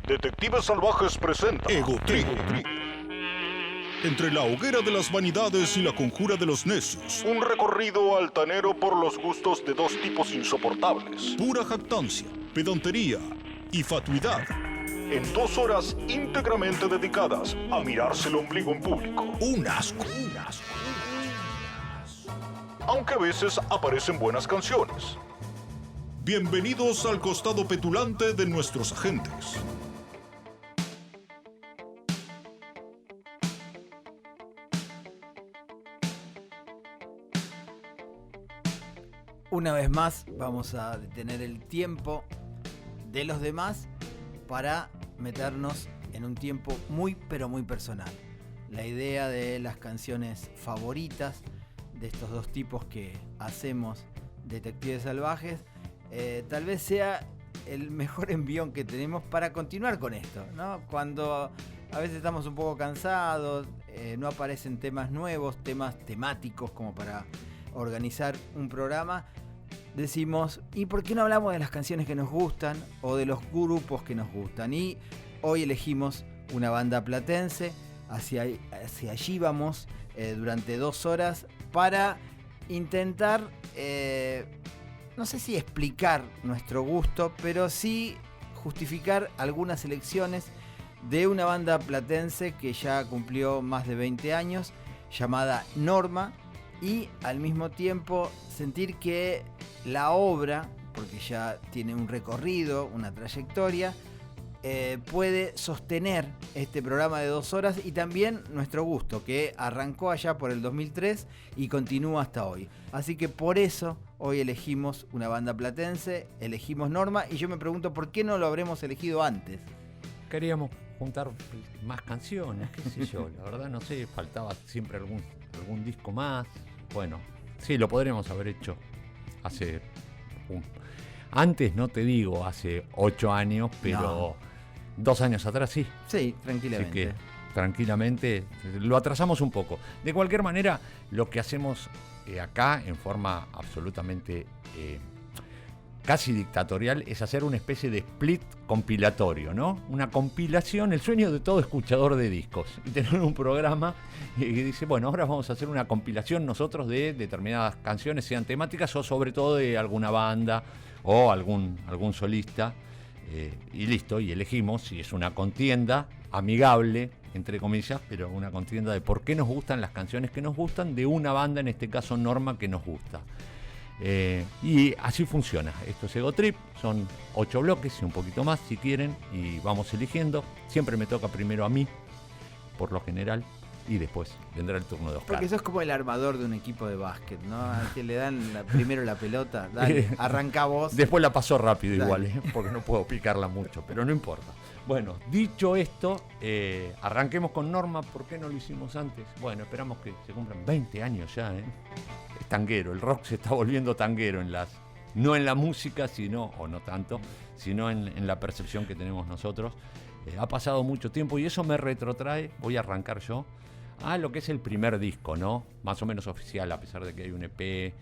Detectives Salvajes presenta Ego Trip. Entre la hoguera de las vanidades y la conjura de los necios. un recorrido altanero por los gustos de dos tipos insoportables. Pura jactancia, pedantería y fatuidad. En 2 horas íntegramente dedicadas a mirarse el ombligo en público. Un asco. Aunque a veces aparecen buenas canciones. Bienvenidos al costado petulante de nuestros agentes. Una vez más vamos a detener el tiempo de los demás para meternos en un tiempo muy pero muy personal. La idea de las canciones favoritas de estos dos tipos que hacemos Detectives Salvajes tal vez sea el mejor envión que tenemos para continuar con esto, ¿no? Cuando a veces estamos un poco cansados, no aparecen temas nuevos, temas temáticos como para organizar un programa, decimos, ¿y por qué no hablamos de las canciones que nos gustan o de los grupos que nos gustan? Y hoy elegimos una banda platense, hacia allí vamos durante 2 horas para intentar, no sé si explicar nuestro gusto, pero sí justificar algunas elecciones de una banda platense que ya cumplió más de 20 años, llamada Norma, y al mismo tiempo sentir que la obra, porque ya tiene un recorrido, una trayectoria, puede sostener este programa de 2 horas y también nuestro gusto, que arrancó allá por el 2003 y continúa hasta hoy. Así que por eso hoy elegimos una banda platense, elegimos Norma, y yo me pregunto por qué no lo habremos elegido antes. Queríamos juntar más canciones, qué sé yo, la verdad no sé, faltaba siempre algún disco más. Bueno, sí, lo podríamos haber hecho antes, no te digo hace 8 años, pero No. 2 años atrás sí. Sí, tranquilamente. Así que tranquilamente lo atrasamos un poco. De cualquier manera, lo que hacemos acá en forma absolutamente casi dictatorial es hacer una especie de split compilatorio, ¿no? Una compilación, el sueño de todo escuchador de discos. Y tener un programa que dice, bueno, ahora vamos a hacer una compilación nosotros de determinadas canciones, sean temáticas o sobre todo de alguna banda o algún solista. Y listo, y elegimos, y es una contienda amigable, entre comillas, pero una contienda de por qué nos gustan las canciones que nos gustan de una banda, en este caso Norma, que nos gusta. Y así funciona. Esto es Ego Trip, son 8 bloques y un poquito más si quieren, y vamos eligiendo. Siempre me toca primero a mí, por lo general, y después vendrá el turno de Oscar. Porque sos como el armador de un equipo de básquet, ¿no? Al que le dan primero la pelota, dale, arranca vos. Después la pasó rápido. Dale. Igual, porque no puedo picarla mucho, pero no importa. Bueno, dicho esto, arranquemos con Norma. ¿Por qué no lo hicimos antes? Bueno, esperamos que se cumplan 20 años ya, Es tanguero, el rock se está volviendo tanguero no en la música, sino, o no tanto, sino en la percepción que tenemos nosotros. Ha pasado mucho tiempo y eso me retrotrae, voy a arrancar yo, a lo que es el primer disco, ¿no? Más o menos oficial, a pesar de que hay un EP.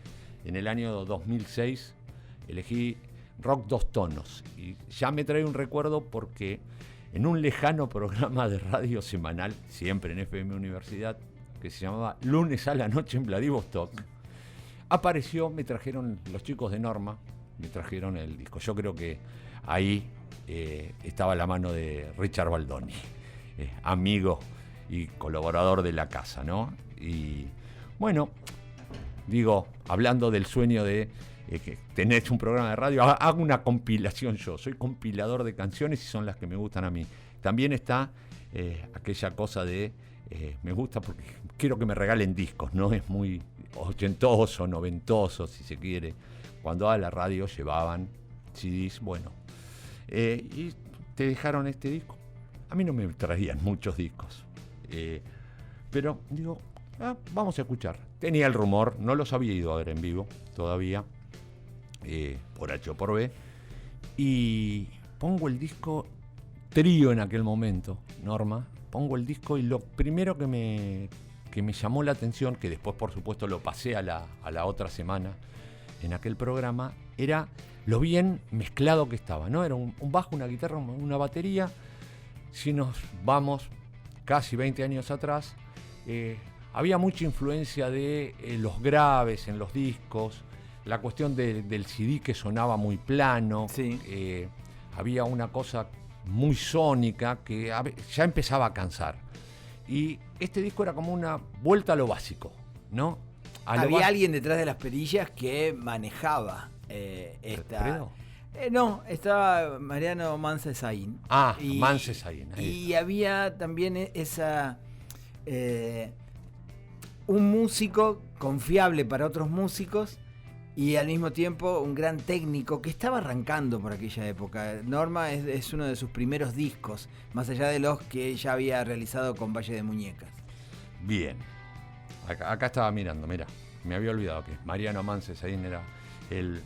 En el año 2006 elegí Rock 2 Tonos y ya me trae un recuerdo porque en un lejano programa de radio semanal, siempre en FM Universidad, que se llamaba Lunes a la Noche en Vladivostok, me trajeron los chicos de Norma, me trajeron el disco. Yo creo que ahí estaba la mano de Richard Baldoni, amigo y colaborador de la casa, ¿no? Y bueno, digo, hablando del sueño de que tenés un programa de radio, hago una compilación yo, soy compilador de canciones y son las que me gustan a mí. También está aquella cosa de, me gusta porque quiero que me regalen discos, ¿no? Es muy ochentoso, noventoso, si se quiere. Cuando a la radio llevaban CDs, bueno, y te dejaron este disco. A mí no me traían muchos discos. Pero digo, vamos a escuchar. Tenía el rumor, no los había ido a ver en vivo todavía, por H o por B, y pongo el disco trío en aquel momento, Norma, pongo el disco y lo primero que me llamó la atención, que después por supuesto lo pasé a la otra semana en aquel programa, era lo bien mezclado que estaba, ¿no? Era un bajo, una guitarra, una batería, si nos vamos casi 20 años atrás, había mucha influencia de los graves en los discos, la cuestión del CD que sonaba muy plano, Sí. había una cosa muy sónica que ya empezaba a cansar. Y este disco era como una vuelta a lo básico, ¿no? Había alguien detrás de las perillas que manejaba esta... ¿Fredo? No, estaba Mariano Mansa Esaín. Mansa Esaín. Y había también esa... un músico confiable para otros músicos y al mismo tiempo un gran técnico que estaba arrancando por aquella época. Norma es uno de sus primeros discos, más allá de los que ya había realizado con Valle de Muñecas. Bien. Acá estaba mirando, mira, me había olvidado que Mariano Mansa Esaín era el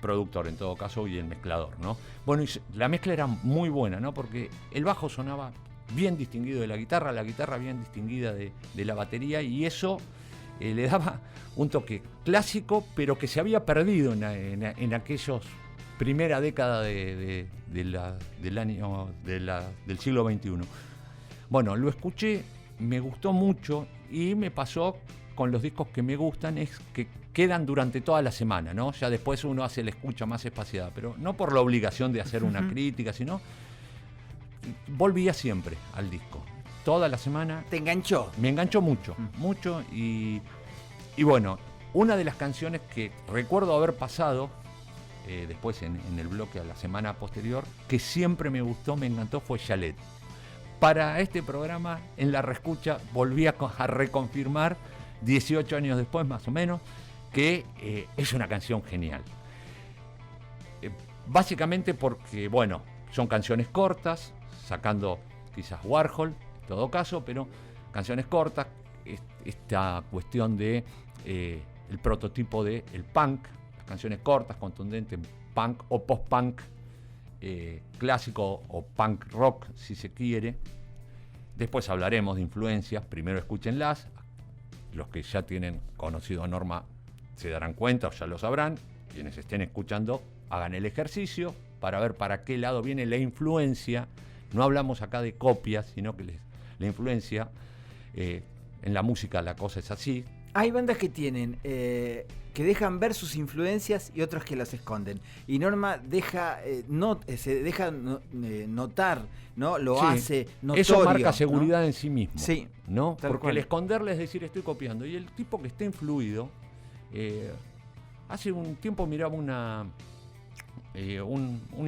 productor en todo caso y el mezclador, ¿no? Bueno, y la mezcla era muy buena, ¿no? Porque el bajo sonaba bien distinguido de la guitarra bien distinguida de la batería, y eso le daba un toque clásico, pero que se había perdido en aquellos primera década del siglo XXI. Bueno, lo escuché, me gustó mucho, y me pasó con los discos que me gustan, es que quedan durante toda la semana, ¿no? Ya después uno hace la escucha más espaciada, pero no por la obligación de hacer una crítica, sino volvía siempre al disco. Toda la semana. ¿Te enganchó? Me enganchó mucho, mucho, y bueno, una de las canciones que recuerdo haber pasado después en el bloque a la semana posterior, que siempre me gustó, me encantó, fue Chalet. Para este programa, en la reescucha, volví a reconfirmar, 18 años después más o menos, que es una canción genial. Básicamente porque, bueno, son canciones cortas, sacando quizás Warhol, en todo caso, pero canciones cortas, esta cuestión de el prototipo del punk, las canciones cortas, contundentes, punk o post-punk, clásico o punk rock, si se quiere. Después hablaremos de influencias, primero escúchenlas, los que ya tienen conocido a Norma se darán cuenta o ya lo sabrán, quienes estén escuchando hagan el ejercicio para ver para qué lado viene la influencia. No hablamos acá de copias, sino que la influencia, en la música la cosa es así. Hay bandas que tienen, que dejan ver sus influencias y otras que las esconden. Y Norma se deja notar, ¿no? Lo Sí, hace notorio. eso marca seguridad, ¿no? en sí mismo. Sí, ¿no? tal Porque cual. el esconderle es decir, estoy copiando. Y el tipo que está influido, hace un tiempo miraba un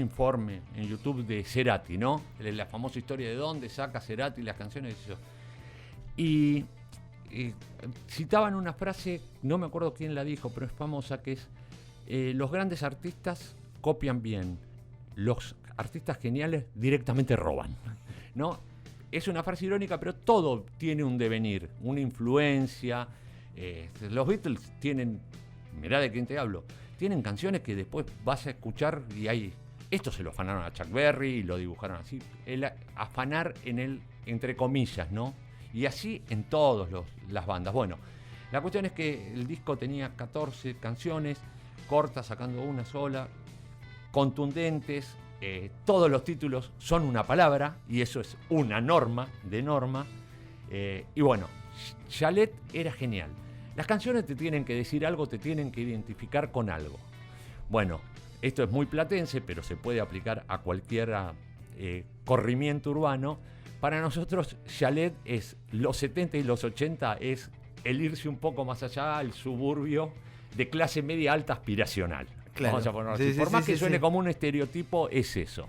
informe en YouTube de Cerati, ¿no? La famosa historia de dónde saca Cerati las canciones. Y citaban una frase, no me acuerdo quién la dijo, pero es famosa, que es: los grandes artistas copian bien, los artistas geniales directamente roban, ¿no? Es una frase irónica, pero todo tiene un devenir, una influencia. Los Beatles tienen, mirá de quién te hablo, tienen canciones que después vas a escuchar y esto se lo afanaron a Chuck Berry y lo dibujaron así, el afanar en el, entre comillas, ¿no? Y así en todas las bandas. Bueno, la cuestión es que el disco tenía 14 canciones, cortas, sacando una sola, contundentes, todos los títulos son una palabra, y eso es una norma de Norma. Y bueno, Chalet era genial. Las canciones te tienen que decir algo, te tienen que identificar con algo. Bueno, esto es muy platense, pero se puede aplicar a cualquier corrimiento urbano. Para nosotros, Chalet es los 70 y los 80, es el irse un poco más allá al suburbio de clase media alta aspiracional. Claro. Vamos a ponerlo así. Sí, sí, Por más sí, que sí, suene sí. como un estereotipo, es eso.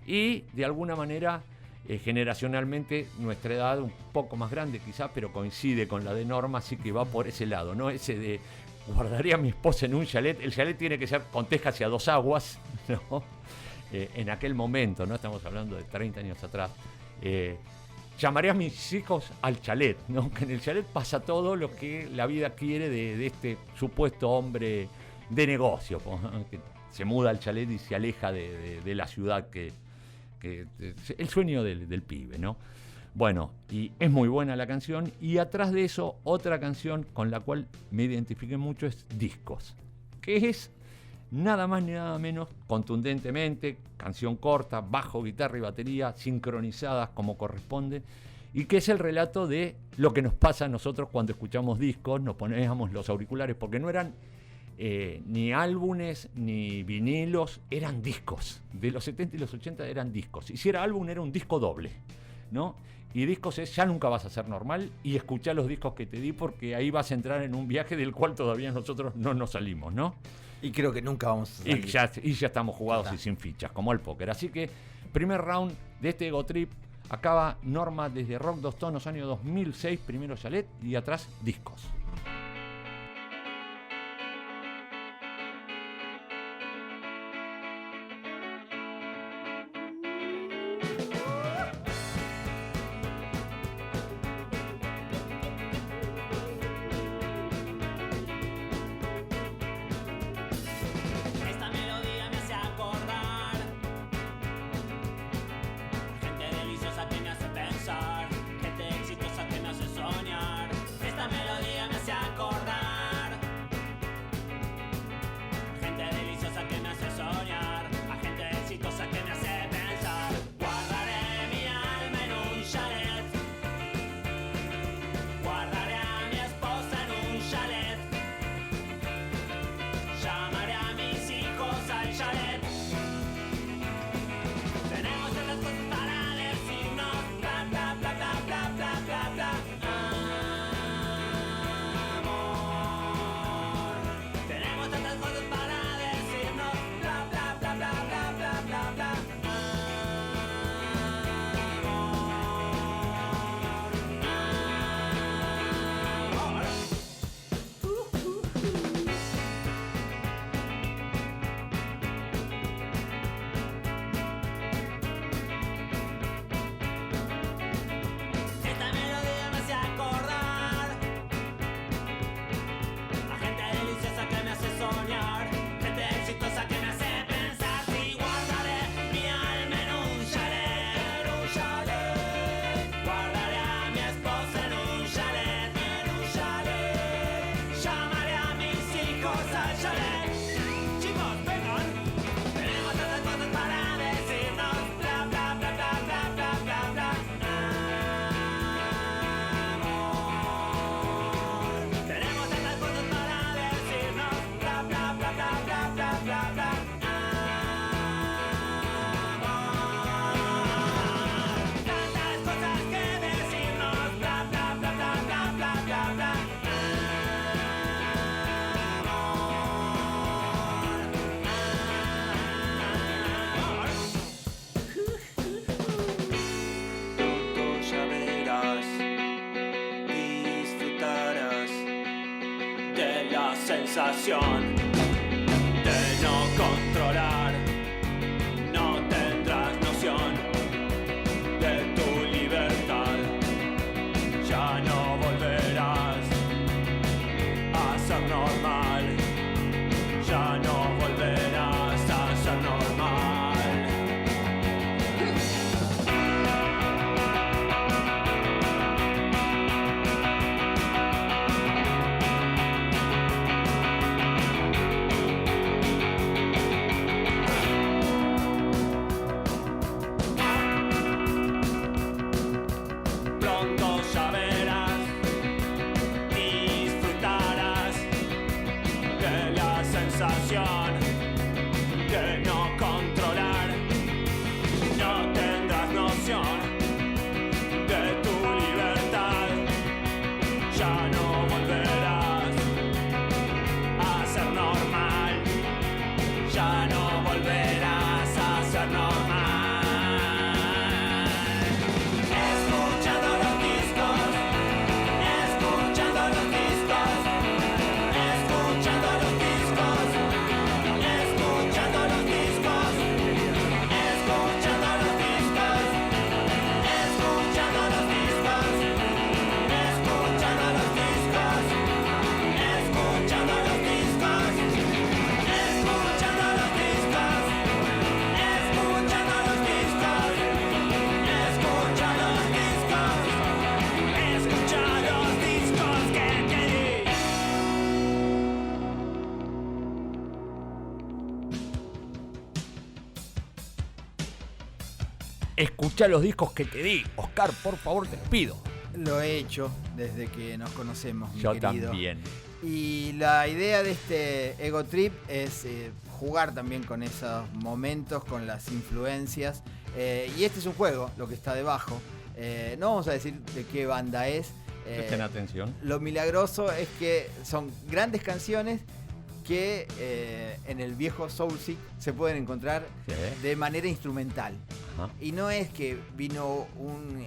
Y de alguna manera, generacionalmente, nuestra edad un poco más grande quizá, pero coincide con la de Norma, así que va por ese lado, ¿no? Ese de guardaría a mi esposa en un chalet. El chalet tiene que ser con tejas y a dos aguas, ¿no? En aquel momento, ¿no? Estamos hablando de 30 años atrás. Llamaré a mis hijos al chalet, ¿no? Que en el chalet pasa todo lo que la vida quiere de este supuesto hombre de negocio, que se muda al chalet y se aleja de la ciudad, que el sueño del pibe, ¿no? Bueno, y es muy buena la canción, y atrás de eso otra canción con la cual me identifiqué mucho es Discos, que es nada más ni nada menos, contundentemente, canción corta, bajo, guitarra y batería, sincronizadas como corresponde, y que es el relato de lo que nos pasa a nosotros cuando escuchamos discos, nos poníamos los auriculares, porque no eran ni álbumes ni vinilos, eran discos. De los 70 y los 80 eran discos. Y si era álbum, era un disco doble, ¿no? Y discos es Ya nunca vas a ser normal, y escuchá los discos que te di, porque ahí vas a entrar en un viaje del cual todavía nosotros no nos salimos, ¿no? Y creo que nunca vamos a salir. Y ya estamos jugados y sin fichas, como el póker. Así que, primer round de este Ego Trip, acaba Norma desde Rock Dos Tonos, año 2006, primero Chalet, y atrás discos. Esta melodía me hace acordar gente deliciosa que me hace pensar, gente exitosa que me hace soñar. Esta melodía me hace acordar gente deliciosa que me hace soñar, a gente exitosa que me hace pensar. Guardaré mi alma en un chalet, guardaré a mi esposa en un chalet, llamaré a mis hijos al chalet. Tenemos tantas cosas para decirnos, bla bla bla bla bla bla bla bla. Amor. Tenemos tantas cosas para decirnos, bla bla bla bla bla bla bla bla. Amor. Amor. Esta melodía me hace acordar a gente deliciosa que me hace soñar, gente exitosa que me hace pensar. Si guardaré mi alma en un chalet, guardaré a mi esposa en un chalet, llamaré a mis hijos al chalet. Chicos, vengan, tenemos tantas cosas para decirnos, bla bla bla bla bla bla bla bla. Amor. Tenemos tantas cosas para decirnos, bla bla bla bla bla bla bla bla. Amor. Tantas cosas que decirnos, bla bla bla bla bla bla bla bla. Amor. Pronto ya verás, disfrutarás de la sensación de no controlar. No tendrás noción de tu libertad. Ya no volverás a ser normal. Ya no volverás a ser normal. escucha los discos que te di. Oscar, por favor, te lo pido. Lo he hecho desde que nos conocemos, mi Yo querido. también. Y la idea de este Ego Trip es jugar también con esos momentos, con las influencias. Y este es un juego, lo que está debajo. No vamos a decir de qué banda es. Presten atención. Lo milagroso es que son grandes canciones que en el viejo Soulseek se pueden encontrar Sí. de manera instrumental. Ajá. Y no es que vino un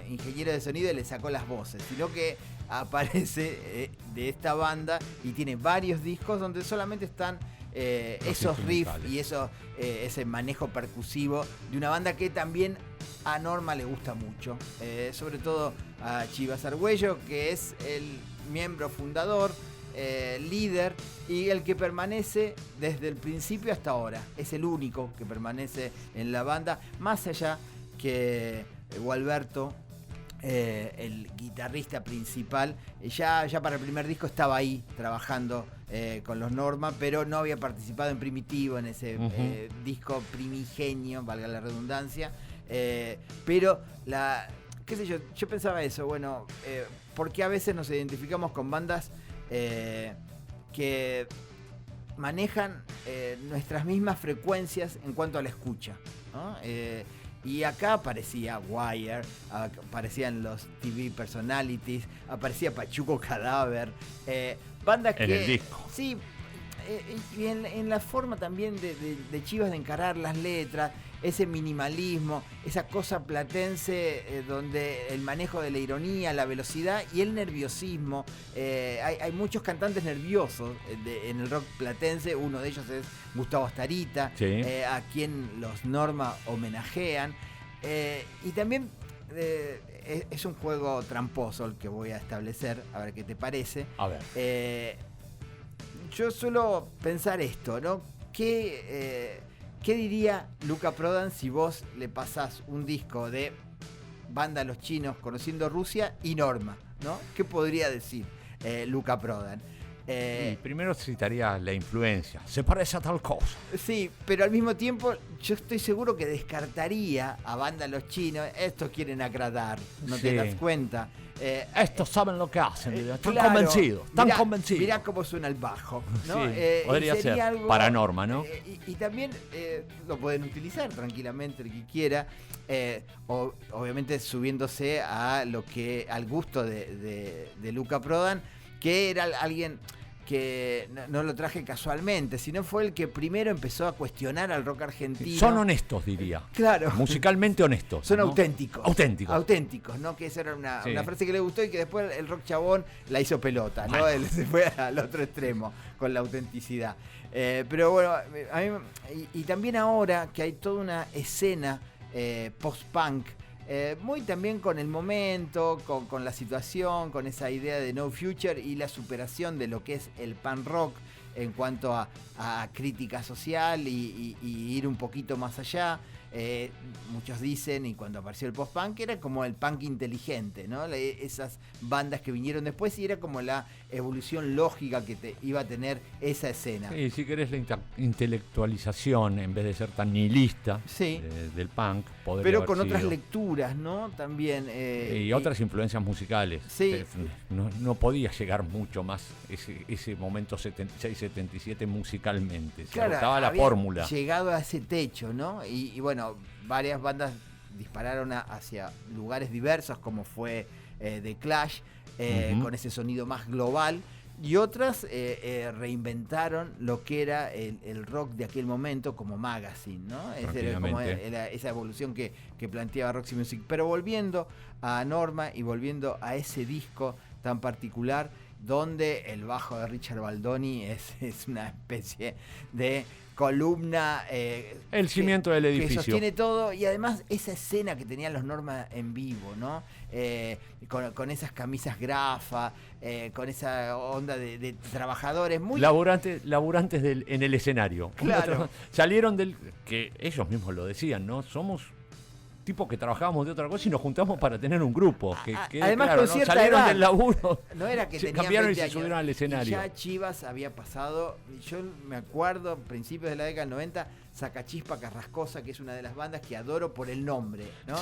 ingeniero de sonido y le sacó las voces, sino que aparece de esta banda y tiene varios discos donde solamente están esos riffs instrumentales. y ese manejo percusivo de una banda que también a Norma le gusta mucho. Sobre todo a Chivas Argüello, que es el miembro fundador, líder y el que permanece desde el principio hasta ahora. Es el único que permanece en la banda, más allá que Gualberto, el guitarrista principal, ya para el primer disco estaba ahí trabajando con los Norma, pero no había participado en Primitivo, en ese disco primigenio, valga la redundancia. Pero qué sé yo pensaba eso, bueno, porque a veces nos identificamos con bandas que manejan nuestras mismas frecuencias en cuanto a la escucha, ¿no? Y acá aparecía Wire, aparecían los TV Personalities, aparecía Pachuco Cadáver, bandas que... En el disco. Sí, y en la forma también de Chivas de encarar las letras, ese minimalismo, esa cosa platense donde el manejo de la ironía, la velocidad y el nerviosismo. Hay muchos cantantes nerviosos en el rock platense, uno de ellos es Gustavo Astarita, Sí. a quien los Norma homenajean. Y también es un juego tramposo el que voy a establecer, a ver qué te parece. A ver. Yo suelo pensar esto, ¿no? ¿Qué diría Luca Prodan si vos le pasás un disco de Banda Los Chinos Conociendo Rusia y Norma, ¿no? ¿Qué podría decir Luca Prodan? Y primero citaría la influencia. Se parece a tal cosa. Sí, pero al mismo tiempo yo estoy seguro que descartaría a Banda Los Chinos. Estos quieren agradar, ¿no te Sí. das cuenta? Estos saben lo que hacen. Están Claro, convencidos. Están mirá, convencidos. Mirá cómo suena el bajo, ¿no? Sí, Y podría sería ser algo, para Norma, ¿no? Y también lo pueden utilizar tranquilamente el que quiera, obviamente subiéndose al gusto de Luca Prodan, que era alguien que no lo traje casualmente, sino fue el que primero empezó a cuestionar al rock argentino. Son honestos, diría. Claro. Musicalmente honestos. Son ¿no? auténticos. Auténticos. ¿no? Que esa era una Sí. frase que le gustó y que después el rock chabón la hizo pelota, ¿no? Bueno. Él se fue al otro extremo con la autenticidad. Pero bueno, a mí, y también ahora que hay toda una escena post-punk, muy también con el momento, con la situación, con esa idea de No Future y la superación de lo que es el punk rock en cuanto a crítica social y ir un poquito más allá. Muchos dicen, y cuando apareció el post-punk, era como el punk inteligente, ¿no? Esas bandas que vinieron después, y era como la evolución lógica que iba a tener esa escena. Sí, si querés la intelectualización, en vez de ser tan nihilista Sí. del punk, podría Pero haber con otras sido. lecturas, ¿no? También. Y otras influencias musicales. Sí. No podía llegar mucho más ese momento 76-77 musicalmente. Se Claro, agotaba la había fórmula. llegado a ese techo, ¿no? Y bueno, varias bandas dispararon hacia lugares diversos, como fue The Clash, con ese sonido más global. Y otras reinventaron lo que era el rock de aquel momento como Magazine, ¿no? Era como esa evolución que planteaba Roxy Music. Pero volviendo a Norma y volviendo a ese disco tan particular, donde el bajo de Richard Baldoni es una especie de columna, El cimiento del edificio. que sostiene todo, y además esa escena que tenían los Norma en vivo, ¿no? Con esas camisas grafa, con esa onda de trabajadores muy Laburantes en el escenario. Claro. Salieron que ellos mismos lo decían, ¿no? Somos tipos que trabajábamos de otra cosa y nos juntamos para tener un grupo. Además, claro, con ¿no? cierta Salieron edad. del laburo. No era que se tenían cambiaron 20 y se años. subieron al escenario. Y ya Chivas había pasado, yo me acuerdo, principios de la década del 90, Sacachispa Carrascosa, que es una de las bandas que adoro por el nombre, ¿no?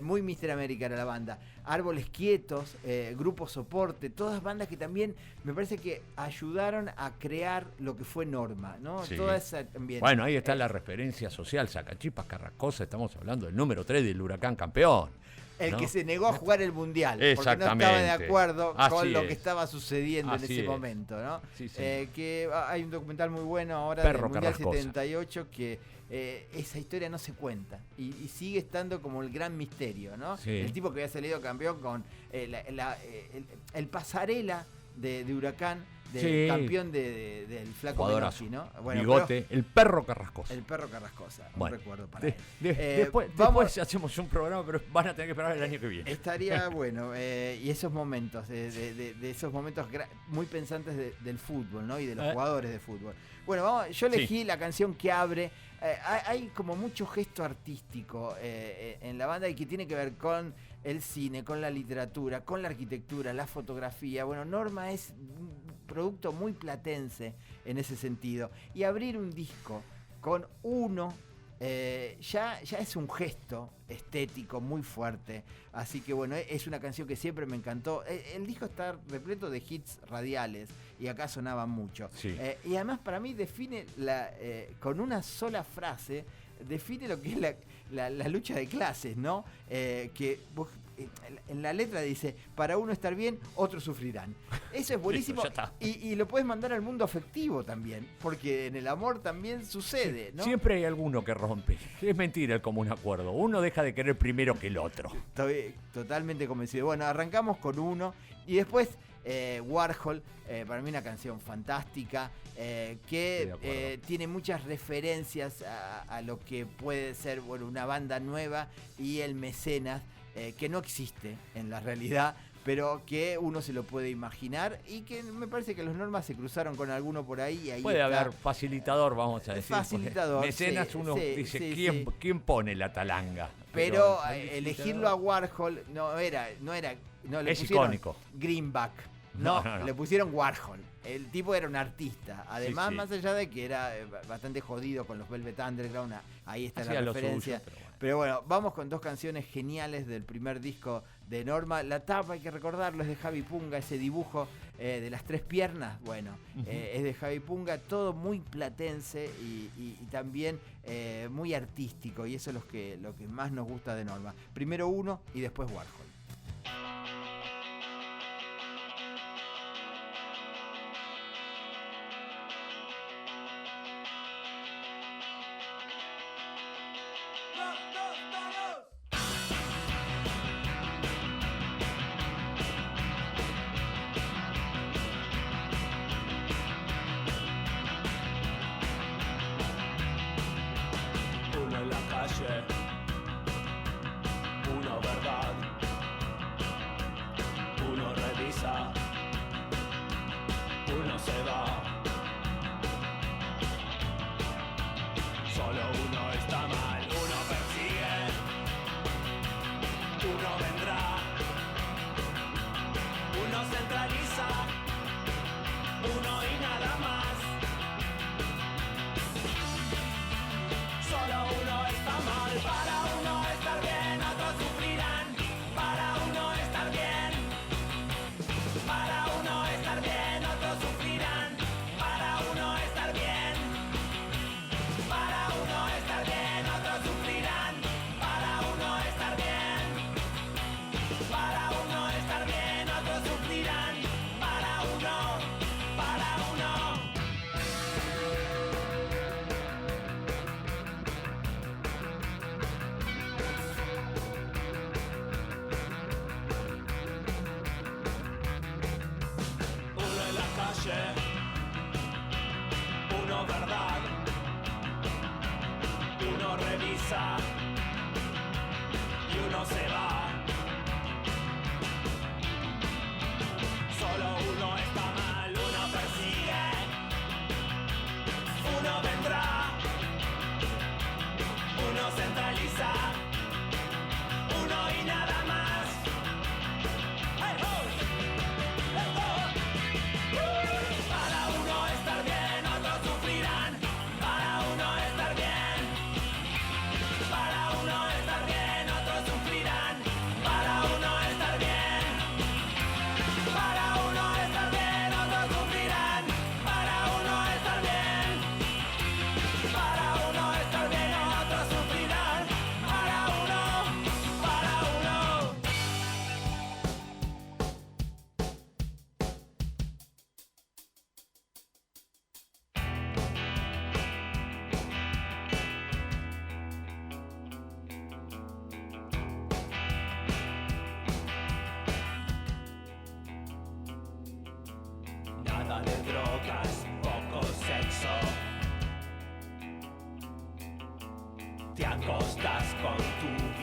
Muy Mr. América era la banda. Árboles Quietos, Grupo Soporte, todas bandas que también me parece que ayudaron a crear lo que fue Norma, ¿no? Sí. Toda esa también. Bueno, ahí está la referencia social, Sacachispas Carrascosa, estamos hablando del número 3 del Huracán campeón. El ¿no? que se negó a jugar el Mundial, porque no Exactamente. estaba de acuerdo Así con lo es. que estaba sucediendo Así en ese es. momento, ¿no? Sí, señor. Que hay un documental muy bueno ahora Perro del Mundial Carrascosa. 78 que esa historia no se cuenta y sigue estando como el gran misterio, ¿no? Sí. El tipo que había salido campeón con el pasarela de Huracán, del Sí. campeón del Flaco Jugadorazo. Menotti, ¿no? Bueno, Bigote, el Perro Carrascosa. pero el Perro Carrascosa, Bueno, un recuerdo para él. después hacemos un programa, pero van a tener que esperar el año que viene. Estaría bueno, y esos momentos, de esos momentos muy pensantes del fútbol, ¿no? Y de los jugadores de fútbol. Bueno, yo elegí la canción que abre. Hay como mucho gesto artístico en la banda y que tiene que ver con el cine, con la literatura, con la arquitectura, la fotografía. Bueno, Norma es un producto muy platense en ese sentido. Y abrir un disco con uno ya es un gesto estético muy fuerte. Así que bueno, es una canción que siempre me encantó. El disco está repleto de hits radiales y acá sonaban mucho. Sí. Y además para mí define, con una sola frase, define lo que es la lucha de clases, ¿no? Que vos, en la letra dice, para uno estar bien, otros sufrirán. Eso es buenísimo. Listo, ya está. Y lo puedes mandar al mundo afectivo también, porque en el amor también sucede, ¿no? Siempre hay alguno que rompe. Es mentira el común acuerdo. Uno deja de querer primero que el otro. Estoy totalmente convencido. Bueno, arrancamos con uno y después Warhol, para mí una canción fantástica que tiene muchas referencias a lo que puede ser, bueno, una banda nueva y el mecenas, que no existe en la realidad, pero que uno se lo puede imaginar y que me parece que los Normas se cruzaron con alguno por ahí. Y ahí Puede está. haber facilitador, vamos a decir. Facilitador, Mecenas, sí, uno sí, dice, sí, ¿quién, sí. ¿quién pone la talanga? Pero el elegirlo a Warhol no le Es pusieron icónico. Greenback. No, No, no. le pusieron Warhol. El tipo era un artista. Además, Sí. más allá de que era bastante jodido con los Velvet Underground, ahí está Hacía la lo referencia. suyo, pero bueno, vamos con dos canciones geniales del primer disco de Norma. La tapa, hay que recordarlo, es de Javi Punga, ese dibujo de las tres piernas, bueno, es de Javi Punga, todo muy platense y también muy artístico, y eso es lo que más nos gusta de Norma. Primero uno y después Warhol. Uno en la calle, uno verdad, uno revisa, uno se va. Solo uno está mal, uno persigue, uno vendrá, uno centraliza, uno y nada más. Solo uno está mal, para uno estar bien, otros sufrirán. Para uno estar bien, para uno estar bien, otros sufrirán. Para uno estar bien, para uno estar bien, otros sufrirán. Para uno estar bien, para uno estar bien, otros sufrirán. Para uno, para uno. Uno en la calle, uno verdad, uno revisa y uno se va. Solo uno está mal, uno persigue, uno vendrá, uno centraliza, uno y nada más. ¡Hey, ho! ¡Let's go! Para uno estar bien, otros sufrirán. Para uno estar bien,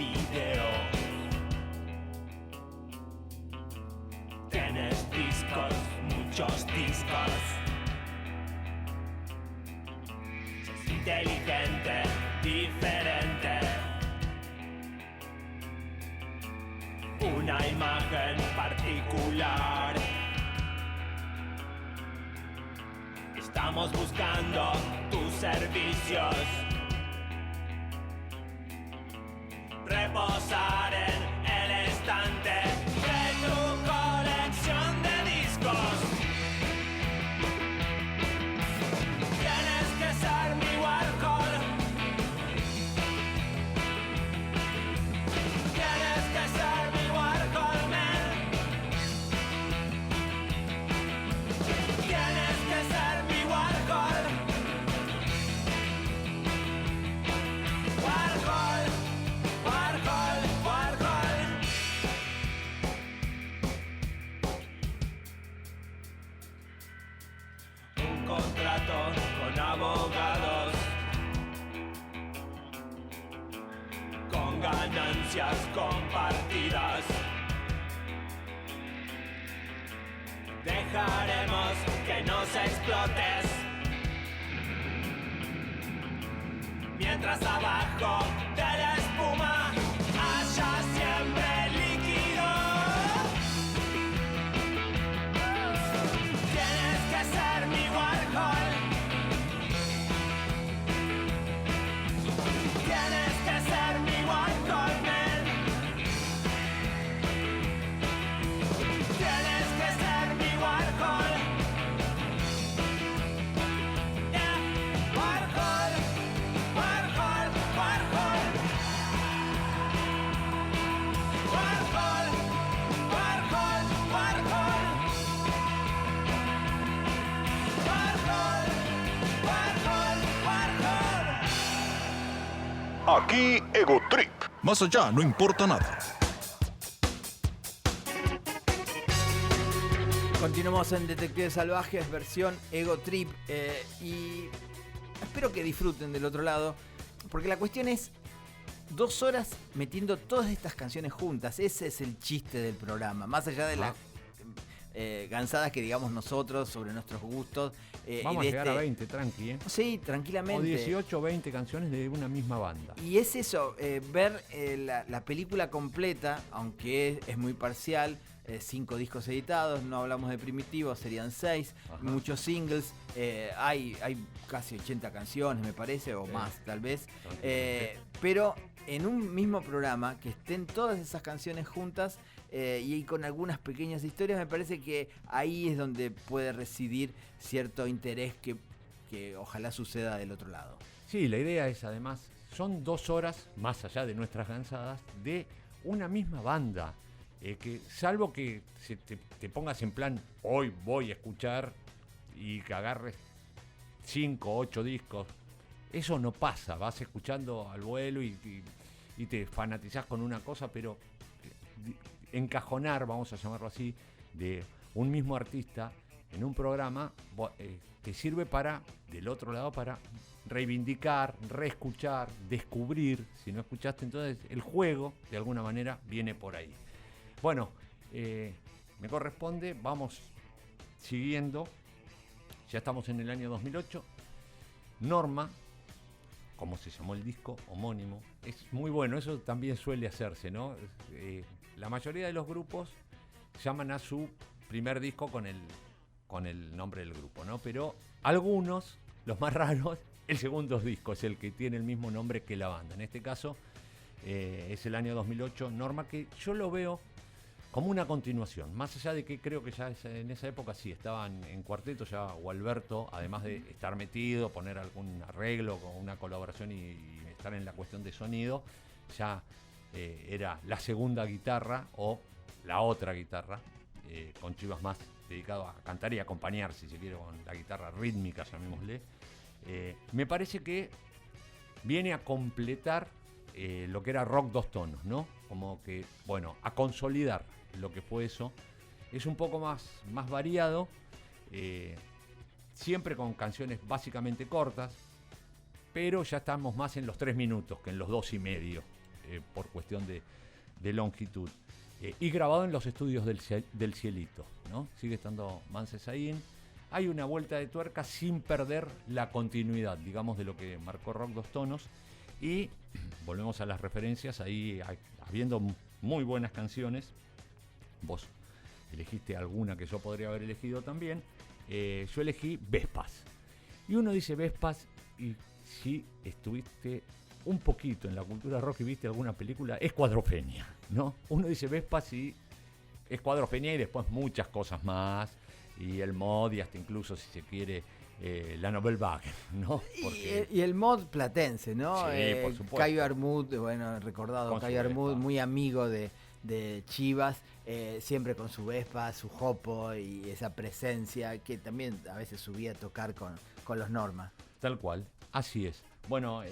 video. Tienes discos, muchos discos. Sos inteligente, diferente. Una imagen particular. Estamos buscando tus servicios. Reposar en el estante de tu colección de discos. Tienes que ser mi Warhol. Tienes que ser mi Warhol, man. Tienes que ser mi Warhol. Warhol, Warhol, Warhol. Un contrato con abogados, con ganancias compartidas. Dejaremos que nos explotes, mientras abajo de la espuma haya siempre líquido. Tienes que ser mi Warhol. Tienes que ser mi Warhol, man. Tienes que ser mi Warhol. Yeah. Warhol, Warhol, Warhol. Warhol, Warhol, Warhol. Warhol, Warhol, Warhol. Aquí Ego Trip. Más allá no importa nada. Continuamos en Detectives Salvajes, versión Ego Trip, y espero que disfruten del otro lado, porque la cuestión es 2 horas metiendo todas estas canciones juntas. Ese es el chiste del programa, más allá de las gansadas que digamos nosotros sobre nuestros gustos. Vamos y a de llegar a 20, tranqui, ¿eh? Sí, tranquilamente. O 18 o 20 canciones de una misma banda. Y es eso, ver la película completa, aunque es muy parcial. 5 discos editados, no hablamos de Primitivo, serían 6, Ajá. muchos singles, hay casi 80 canciones me parece, o Sí. más tal vez, Tranquilamente. pero en un mismo programa que estén todas esas canciones juntas y con algunas pequeñas historias, me parece que ahí es donde puede residir cierto interés que ojalá suceda del otro lado. Sí, la idea es además, son 2 horas, más allá de nuestras gansadas, de una misma banda. Que salvo que te pongas en plan, hoy voy a escuchar y que agarres 5 o 8 discos, eso no pasa, vas escuchando al vuelo y te fanatizás con una cosa, pero encajonar, vamos a llamarlo así, de un mismo artista en un programa te sirve para, del otro lado, para reivindicar, reescuchar, descubrir. Si no escuchaste, entonces el juego, de alguna manera, viene por ahí. Bueno, me corresponde, vamos siguiendo, ya estamos en el año 2008, Norma, como se llamó el disco, homónimo, es muy bueno, eso también suele hacerse, ¿no? La mayoría de los grupos llaman a su primer disco con el nombre del grupo, ¿no? Pero algunos, los más raros, el segundo disco es el que tiene el mismo nombre que la banda. En este caso es el año 2008, Norma, que yo lo veo como una continuación, más allá de que creo que ya en esa época sí estaban en cuarteto ya Gualberto, además de estar metido, poner algún arreglo con una colaboración y estar en la cuestión de sonido, ya era la segunda guitarra o la otra guitarra, con Chivas más dedicado a cantar y acompañar, si se quiere, con la guitarra rítmica, llamémosle. Me parece que viene a completar lo que era rock 2 tonos, ¿no? Como que, bueno, a consolidar lo que fue eso. Es un poco más variado, siempre con canciones básicamente cortas, pero ya estamos más en los 3 minutos que en los 2 y medio. por cuestión de longitud. Y grabado en los estudios del Cielito, ¿no? Sigue estando Manses ahí. Hay una vuelta de tuerca sin perder la continuidad, digamos, de lo que marcó Rock Dos Tonos. Y volvemos a las referencias, ahí habiendo muy buenas canciones. Vos elegiste alguna que yo podría haber elegido también. Yo elegí Vespas. Y uno dice Vespas, y si estuviste un poquito en la cultura rock y viste alguna película, Escuadrofenia, ¿no? Uno dice Vespas y Escuadrofenia y después muchas cosas más. Y el mod y hasta incluso, si se quiere, la Nouvelle Vague, ¿no? Porque... Y el mod platense, ¿no? Sí, por supuesto. Cayo Armud, bueno, recordado, Con Cayo su Armud, Vespa. muy amigo de Chivas, siempre con su Vespa, su jopo y esa presencia que también a veces subía a tocar con los Norma. Tal cual, así es. Bueno,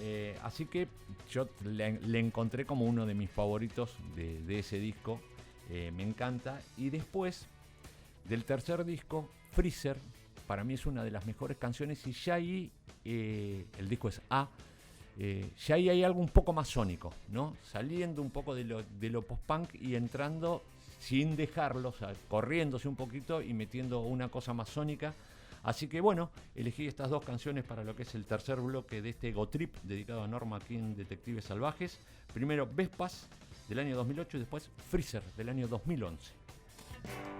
así que yo le encontré como uno de mis favoritos de ese disco, me encanta. Y después, del tercer disco, Freezer, para mí es una de las mejores canciones y ya ahí, el disco es A, ya ahí hay algo un poco más sónico, ¿no? Saliendo un poco de lo post-punk y entrando sin dejarlo, o sea, corriéndose un poquito y metiendo una cosa más sónica. Así que bueno, elegí estas dos canciones para lo que es el tercer bloque de este Ego Trip dedicado a Norma aquí en Detectives Salvajes. Primero Vespas del año 2008 y después Freezer del año 2011.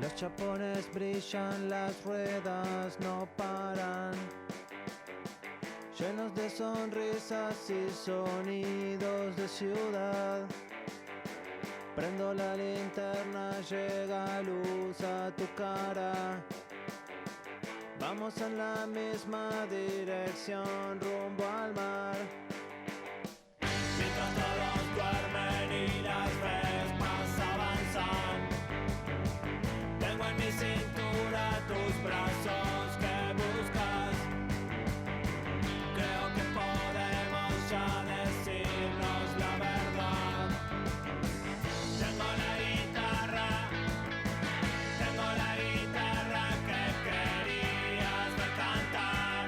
Los chapones brillan, las ruedas no paran, llenos de sonrisas y sonidos de ciudad. Prendo la linterna, llega luz a tu cara. Vamos en la misma dirección, rumbo al mar. Mientras todos duermen y las vespas avanzan, tengo en mi cintura tus brazos que buscas. Creo que podemos ya decirnos la verdad. Tengo la guitarra que querías ver cantar.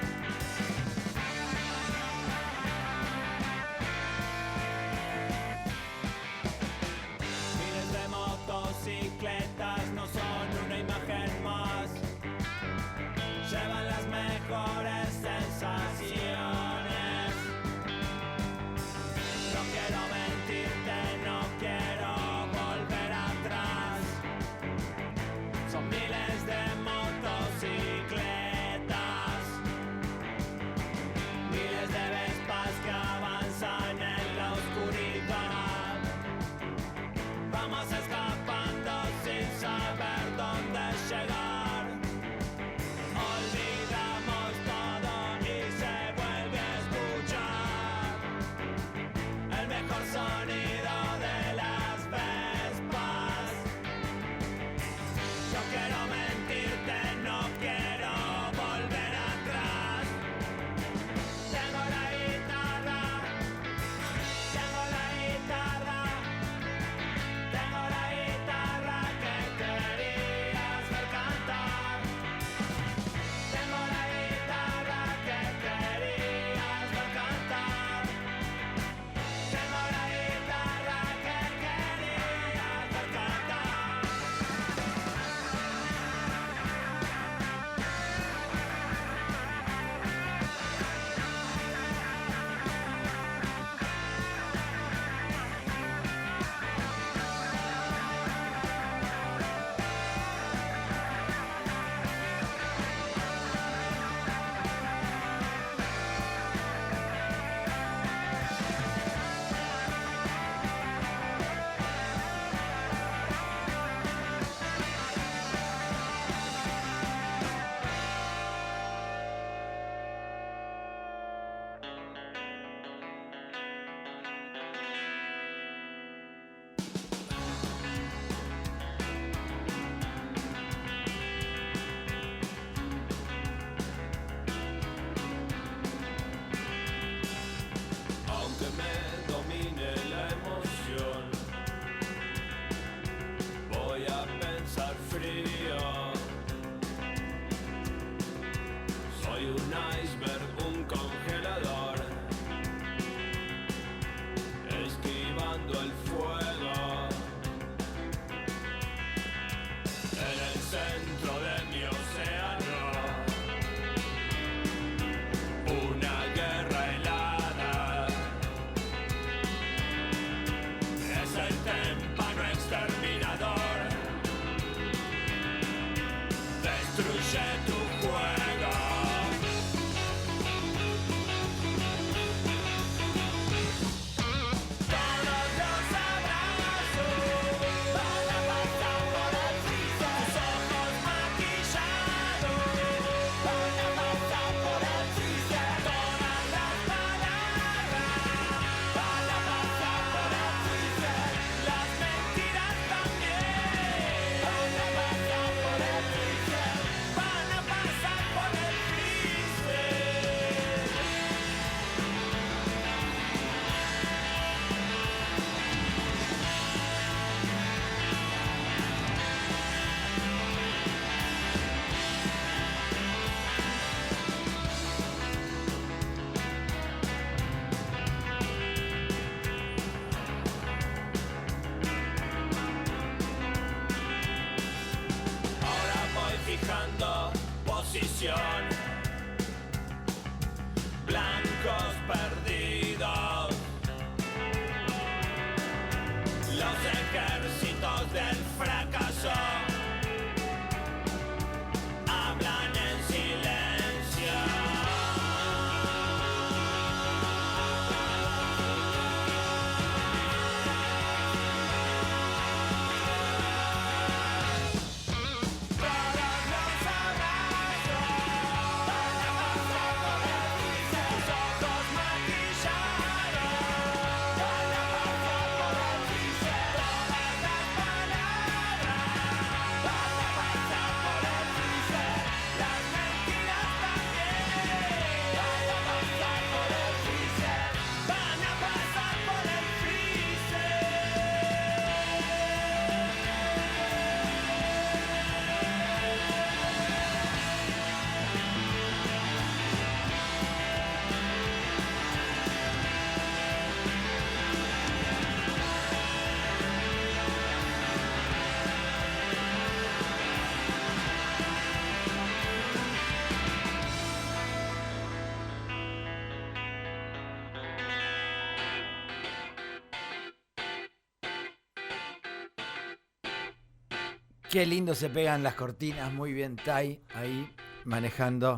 Qué lindo se pegan las cortinas, muy bien Tai ahí manejando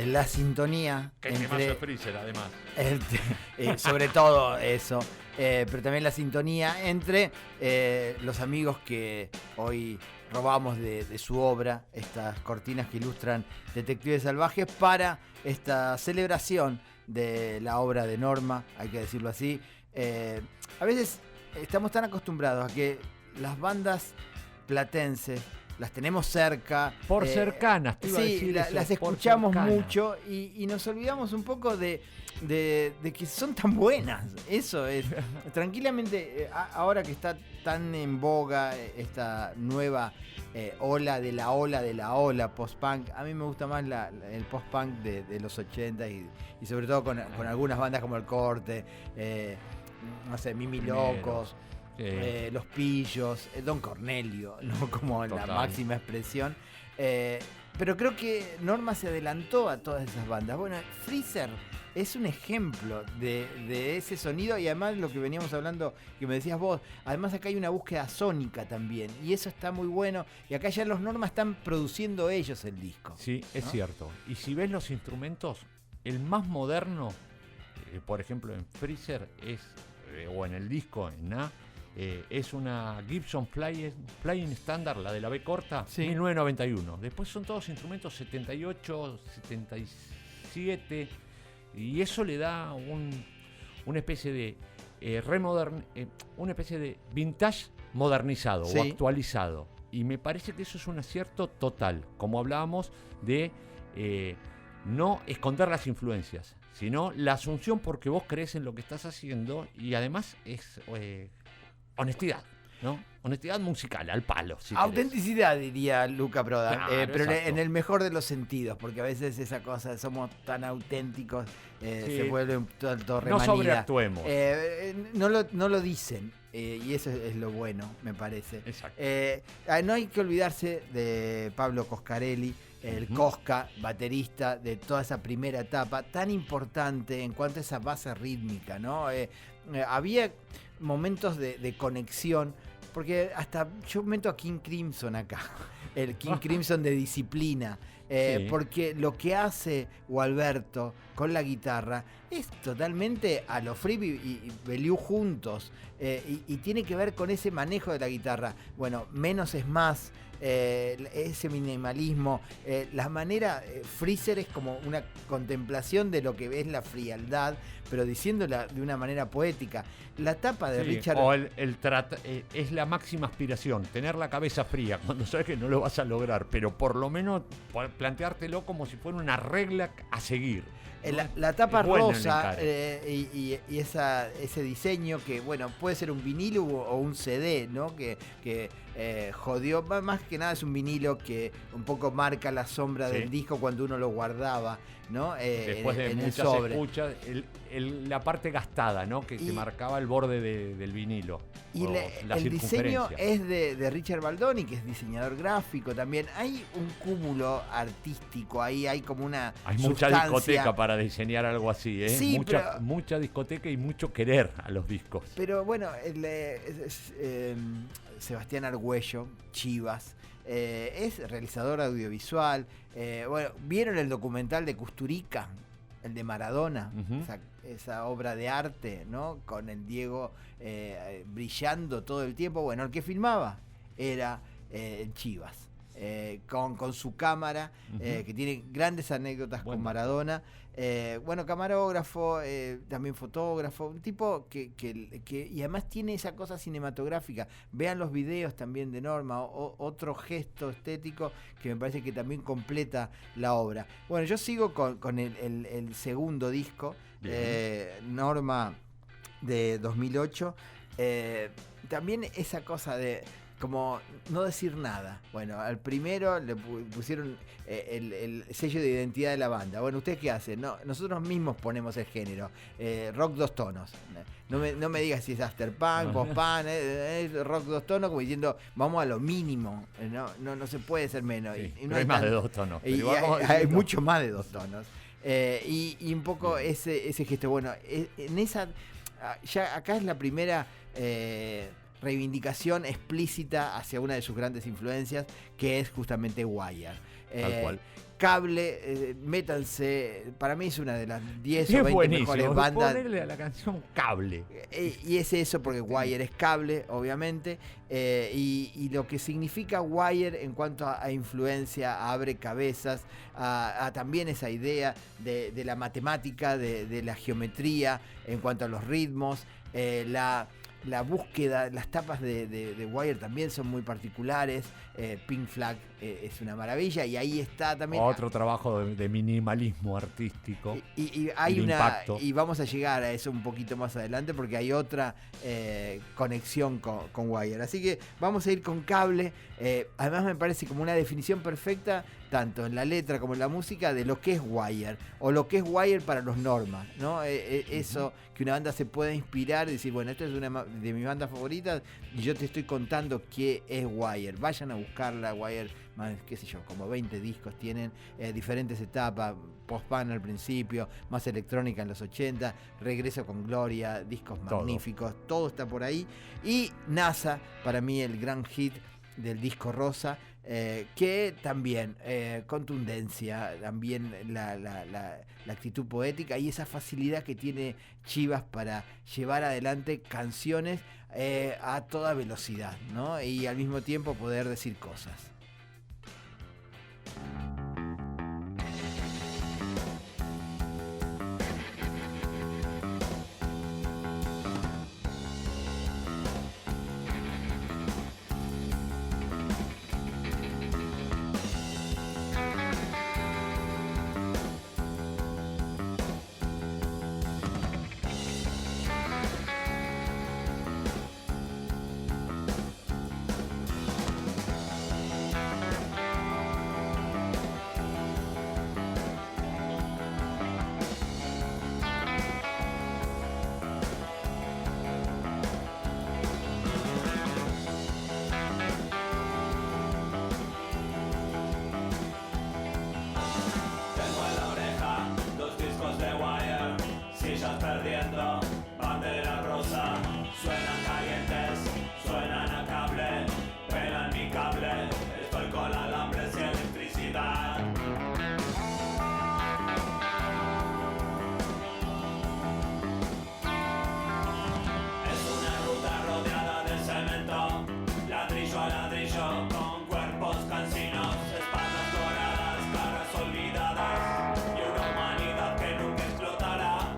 la sintonía Que temazo de Freezer, además. sobre todo eso, pero también la sintonía entre los amigos que hoy robamos de su obra, estas cortinas que ilustran Detectives Salvajes para esta celebración de la obra de Norma, hay que decirlo así. A veces estamos tan acostumbrados a que las bandas platenses las tenemos cerca. Por cercanas, te iba a sí, decir eso, las por escuchamos cercanas. mucho y nos olvidamos un poco de que son tan buenas. Eso es. Tranquilamente, ahora que está tan en boga esta nueva ola de la ola post-punk, a mí me gusta más el post-punk de los 80 y sobre todo con algunas bandas como El Corte, no sé, Mimi Locos. Los Pillos, Don Cornelio, ¿no? Como la Total. máxima expresión. Pero creo que Norma se adelantó a todas esas bandas. Bueno, Freezer es un ejemplo de ese sonido y además lo que veníamos hablando, que me decías vos, además acá hay una búsqueda sónica también y eso está muy bueno y acá ya los Norma están produciendo ellos el disco. Sí, es ¿no? cierto. Y si ves los instrumentos, el más moderno, por ejemplo en Freezer es, o en el disco, en A, es una Gibson Flying Standard, la de la B corta, Sí. 1991. Después son todos instrumentos 78, 77, y eso le da una especie de una especie de vintage modernizado Sí. o actualizado. Y me parece que eso es un acierto total, como hablábamos de no esconder las influencias, sino la asunción porque vos crees en lo que estás haciendo y además es honestidad, ¿no? Honestidad musical, al palo. Si Autenticidad, diría Luca Prodan, Claro, pero exacto. en el mejor de los sentidos, porque a veces esa cosa, somos tan auténticos, Sí. se vuelve un todo querés. remanida. No sobreactuemos. No lo dicen, y eso es lo bueno, me parece. Exacto. No hay que olvidarse de Pablo Coscarelli, el Ujú. Cosca, baterista de toda esa primera etapa, tan importante en cuanto a esa base rítmica, ¿no? Había momentos de conexión, porque hasta yo meto a King Crimson acá, el King Crimson de Disciplina, Sí. porque lo que hace Gualberto con la guitarra es totalmente a lo Fripp y Beliú juntos, y tiene que ver con ese manejo de la guitarra. Bueno, menos es más. Ese minimalismo, la manera, Freezer es como una contemplación de lo que es la frialdad, pero diciéndola de una manera poética. La tapa de Sí, Richard... o es la máxima aspiración, tener la cabeza fría cuando sabes que no lo vas a lograr, pero por lo menos planteártelo como si fuera una regla a seguir. ¿no? La tapa Es buena en rosa encare. y ese diseño que, bueno, puede ser un vinilo o un CD, ¿no? Que jodió, más que nada es un vinilo que un poco marca la sombra Sí. del disco cuando uno lo guardaba, ¿no? Después de en el muchas sobre. escuchas, la parte gastada, ¿no? Que Y- marcaba el borde del vinilo. Y o la el diseño circunferencia. es de Richard Baldoni, que es diseñador gráfico también. Hay un cúmulo artístico ahí, hay como una Hay mucha sustancia. discoteca para diseñar algo así, ¿eh? Sí, pero- mucha discoteca y mucho querer a los discos. Pero bueno, Sebastián Argüello, Chivas, es realizador audiovisual. Bueno, ¿vieron el documental de Kusturica? El de Maradona, Ujú. esa obra de arte, ¿no? Con el Diego brillando todo el tiempo. Bueno, el que filmaba era el Chivas. Con su cámara, Ujú. que tiene grandes anécdotas Bueno. con Maradona. Bueno, camarógrafo, también fotógrafo, un tipo que y además tiene esa cosa cinematográfica. Vean los videos también de Norma, otro gesto estético que me parece que también completa la obra. Bueno, yo sigo con el segundo disco, Norma de 2008. También esa cosa de como no decir nada. Bueno, al primero le pusieron el sello de identidad de la banda. Bueno, ¿ustedes qué hacen? No, nosotros mismos ponemos el género. Rock 2 tonos. No me digas si es afterpunk, post-punk, rock 2 tonos, como diciendo, vamos a lo mínimo. No se puede ser menos. Sí, Y no pero hay hay más tan- de 2 tonos. y pero vamos hay diciendo- mucho más de 2 tonos. Y un poco ese gesto. Bueno, en esa. Ya acá es la primera reivindicación explícita hacia una de sus grandes influencias, que es justamente Wire. Tal cual. Cable, métanse, para mí es una de las 10 o Es 20 buenísimo. mejores bandas. Ponerle a la canción Cable. Y es eso, porque Wire es cable, obviamente, y lo que significa Wire en cuanto a influencia, abre cabezas, a también esa idea de la matemática, de la geometría, en cuanto a los ritmos, la búsqueda, las tapas de Wire también son muy particulares. Pink Flag es una maravilla, y ahí está también Otro trabajo de minimalismo artístico. y hay el una impacto. y vamos a llegar a eso un poquito más adelante, porque hay otra conexión con Wire, así que vamos a ir con Cable. Además me parece como una definición perfecta, tanto en la letra como en la música, de lo que es Wire, o lo que es Wire para los Normas, ¿no? Eso, que una banda se pueda inspirar y decir, bueno, esta es una de mis bandas favoritas y yo te estoy contando qué es Wire. Vayan a buscarla. Wire, más, qué sé yo, como 20 discos tienen, diferentes etapas, post-punk al principio, más electrónica en los 80, Regreso con Gloria, discos Todo. magníficos, todo está por ahí. Y NASA, para mí el gran hit del disco Rosa, que también contundencia, también la actitud poética y esa facilidad que tiene Chivas para llevar adelante canciones a toda velocidad, ¿no? Y al mismo tiempo poder decir cosas. Tengo en la oreja 2 discos de Wire, sillas perdiendo, bandera rosa. Suenan calientes, suenan a cable, pelan mi cable. Estoy con alambres y electricidad. Es una ruta rodeada de cemento, ladrillo a ladrillo, con cuerpos cansinos, espaldas doradas, caras olvidadas y una humanidad que nunca explotará.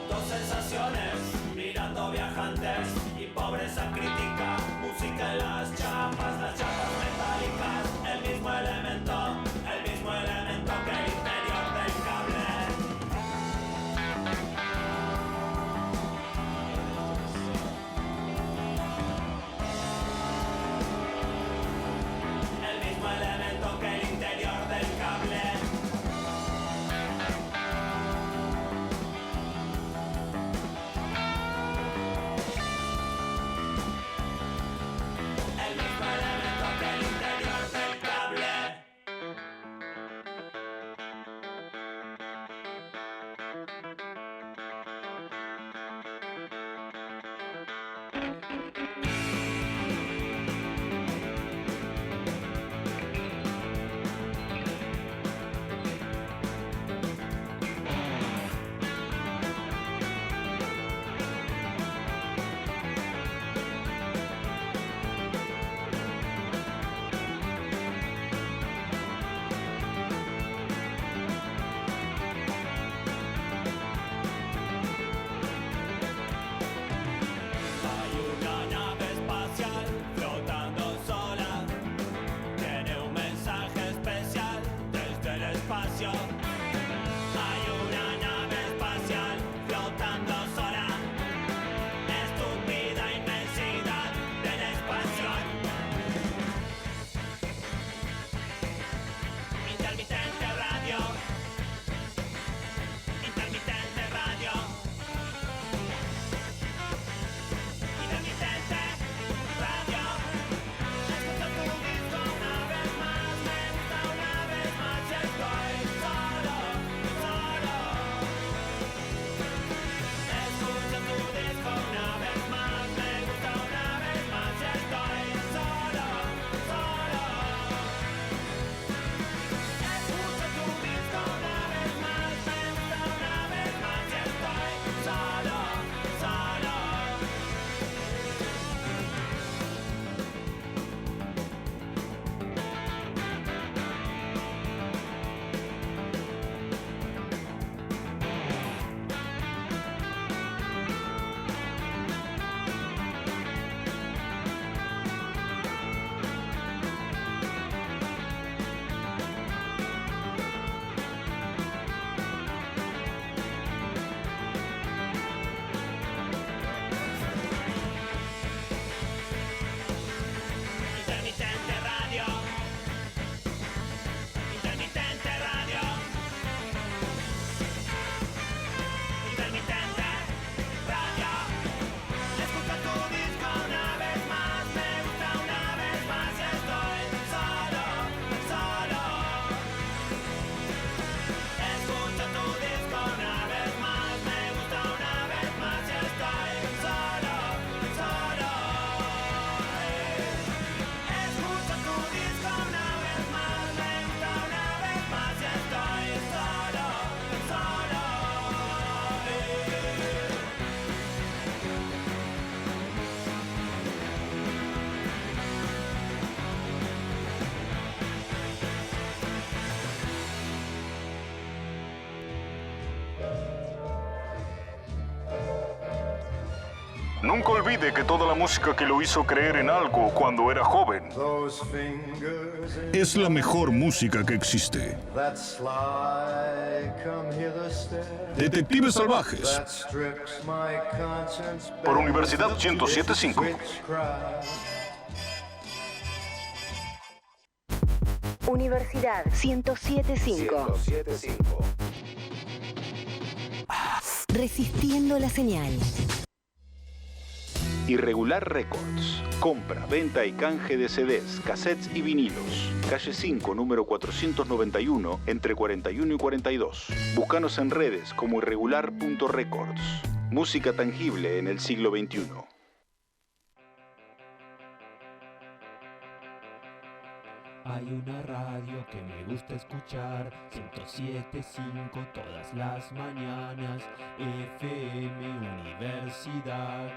Dos sensaciones, mirando viajantes y pobreza crítica, música en las chapas metálicas, el mismo elemento que el interior del cable. El mismo elemento que el interior del cable. El mismo elemento que el interior del cable. Hay una nave Nunca olvide que toda la música que lo hizo creer en algo cuando era joven Es la mejor música que existe. Detectives Salvajes. por Universidad 107.5. Universidad 107.5. Resistiendo la señal. Irregular Records. Compra, venta y canje de CDs, cassettes y vinilos. Calle 5, número 491, entre 41 y 42. Búscanos en redes como irregular.records. Música tangible en el siglo XXI. Hay una radio que me gusta escuchar, 107.5 todas las mañanas, FM Universidad.